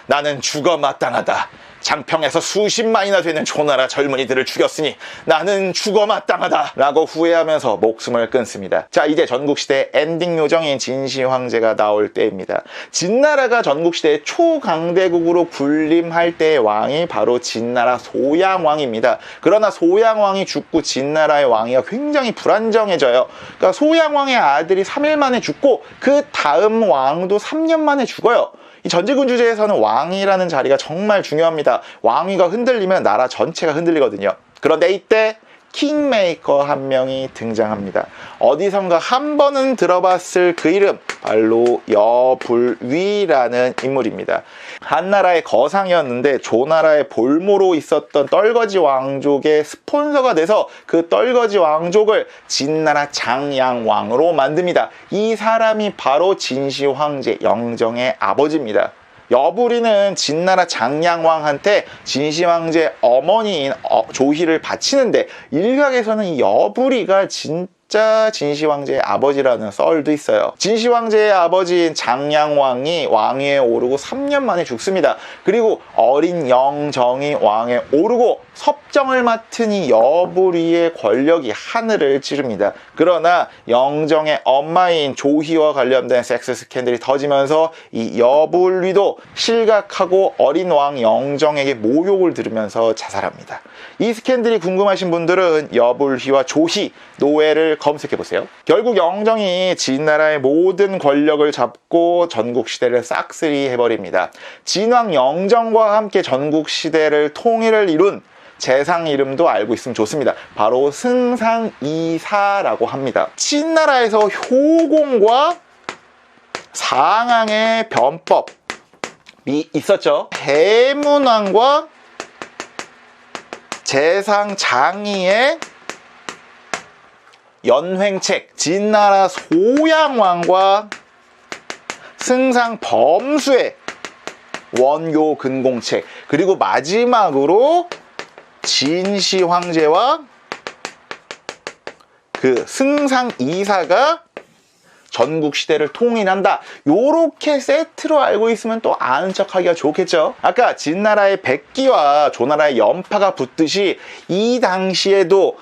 나는 죽어 마땅하다. 장평에서 수십만이나 되는 조나라 젊은이들을 죽였으니 나는 죽어 마땅하다 라고 후회하면서 목숨을 끊습니다. 자, 이제 전국시대의 엔딩 요정인 진시황제가 나올 때입니다. 진나라가 전국시대의 초강대국으로 군림할 때의 왕이 바로 진나라 소양왕입니다. 그러나 소양왕이 죽고 진나라의 왕위가 굉장히 불안정해져요. 그러니까 소양왕의 아들이 3일 만에 죽고 그 다음 왕도 3년 만에 죽어요. 이 전제군주제에서는 왕이라는 자리가 정말 중요합니다. 왕위가 흔들리면 나라 전체가 흔들리거든요. 그런데 이때 킹메이커 한 명이 등장합니다. 어디선가 한 번은 들어봤을 그 이름, 바로 여불위라는 인물입니다. 한나라의 거상이었는데 조나라의 볼모로 있었던 떨거지 왕족의 스폰서가 돼서 그 떨거지 왕족을 진나라 장양왕으로 만듭니다. 이 사람이 바로 진시황제, 영정의 아버지입니다. 여불이는 진나라 장양왕한테 진시황제 어머니인 조희를 바치는데 일각에서는 이 여불이가 진짜 진시황제의 아버지라는 썰도 있어요. 진시황제의 아버지인 장양왕이 왕위에 오르고 3년 만에 죽습니다. 그리고 어린 영정이 왕에 오르고 섭정을 맡은 이 여불이의 권력이 하늘을 찌릅니다. 그러나 영정의 엄마인 조희와 관련된 섹스 스캔들이 터지면서 이 여불위도 실각하고 어린 왕 영정에게 모욕을 들으면서 자살합니다. 이 스캔들이 궁금하신 분들은 여불희와 조희 노예를 검색해보세요. 결국 영정이 진나라의 모든 권력을 잡고 전국시대를 싹쓸이 해버립니다. 진왕 영정과 함께 전국시대를 통일을 이룬 재상 이름도 알고 있으면 좋습니다. 바로 승상이사라고 합니다. 진나라에서 효공과 상항의 변법이 있었죠. 해문왕과 재상장이의 연횡책, 진나라 소양왕과 승상범수의 원교 근공책, 그리고 마지막으로 진시황제와 그 승상이사가 전국시대를 통일한다. 요렇게 세트로 알고 있으면 또 아는 척하기가 좋겠죠. 아까 진나라의 백기와 조나라의 연파가 붙듯이 이 당시에도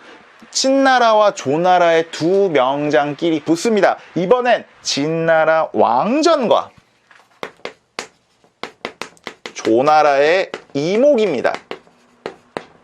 친나라와 조나라의 두 명장끼리 붙습니다. 이번엔 진나라 왕전과 조나라의 이목입니다.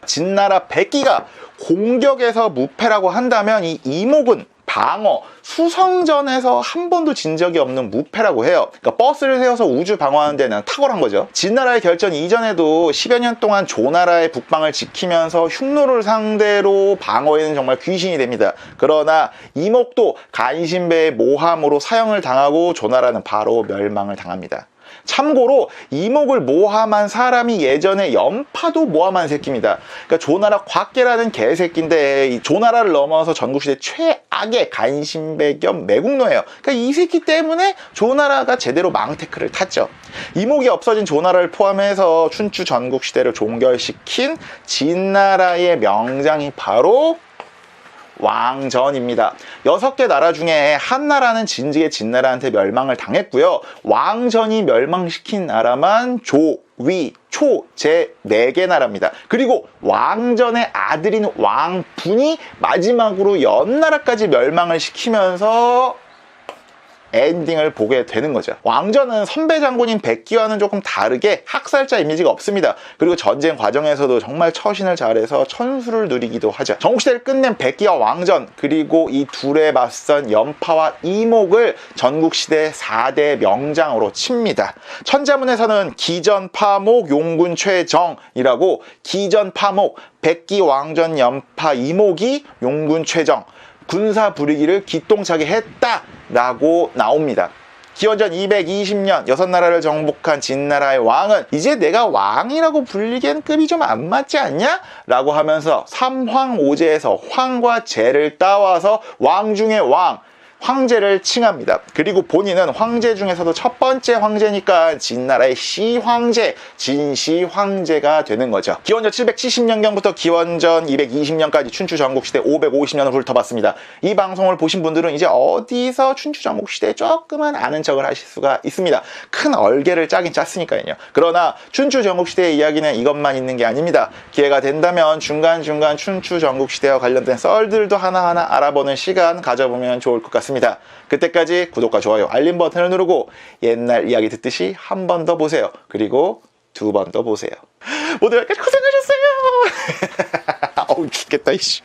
진나라 백기가 공격에서 무패라고 한다면 이 이목은 방어, 수성전에서 한 번도 진 적이 없는 무패라고 해요. 그러니까 버스를 세워서 우주 방어하는 데는 탁월한 거죠. 진나라의 결전 이전에도 10여 년 동안 조나라의 북방을 지키면서 흉노를 상대로 방어에는 정말 귀신이 됩니다. 그러나 이목도 간신배의 모함으로 사형을 당하고 조나라는 바로 멸망을 당합니다. 참고로 이목을 모함한 사람이 예전에 연파도 모함한 새끼입니다. 그러니까 조나라 곽계라는 개새끼인데 이 조나라를 넘어서 전국시대 최악의 간신배 겸 매국노예요. 그러니까 이 새끼 때문에 조나라가 제대로 망테크를 탔죠. 이목이 없어진 조나라를 포함해서 춘추 전국시대를 종결시킨 진나라의 명장이 바로 왕전입니다. 6개 나라 중에 한나라는 진즉에 진나라한테 멸망을 당했고요. 왕전이 멸망시킨 나라만 조, 위, 초, 제 4개 나라입니다. 그리고 왕전의 아들인 왕분이 마지막으로 연나라까지 멸망을 시키면서 엔딩을 보게 되는 거죠. 왕전은 선배 장군인 백기와는 조금 다르게 학살자 이미지가 없습니다. 그리고 전쟁 과정에서도 정말 처신을 잘해서 천수를 누리기도 하죠. 전국시대를 끝낸 백기와 왕전, 그리고 이 둘에 맞선 연파와 이목을 전국시대 4대 명장으로 칩니다. 천자문에서는 기전파목 용군최정이라고 기전파목 백기 왕전 연파 이목이 용군최정 군사 부리기를 기똥차게 했다라고 나옵니다. 기원전 220년 6나라를 정복한 진나라의 왕은 이제 내가 왕이라고 불리기엔 급이 좀 안 맞지 않냐? 라고 하면서 삼황오제에서 황과 제를 따와서 왕 중의 왕, 황제를 칭합니다. 그리고 본인은 황제 중에서도 첫 번째 황제니까 진나라의 시황제, 진시황제가 되는 거죠. 기원전 770년경부터 기원전 220년까지 춘추 전국시대 550년을 훑어봤습니다. 이 방송을 보신 분들은 이제 어디서 춘추 전국시대에 조금은 아는 척을 하실 수가 있습니다. 큰 얼개를 짜긴 짰으니까요. 그러나 춘추 전국시대의 이야기는 이것만 있는 게 아닙니다. 기회가 된다면 중간중간 춘추 전국시대와 관련된 썰들도 하나하나 알아보는 시간 가져보면 좋을 것 같습니다. 그때까지 구독과 좋아요, 알림 버튼을 누르고 옛날 이야기 듣듯이 한 번 더 보세요. 그리고 두 번 더 보세요. 모두 여기까지 고생하셨어요. 어우 죽겠다 이씨.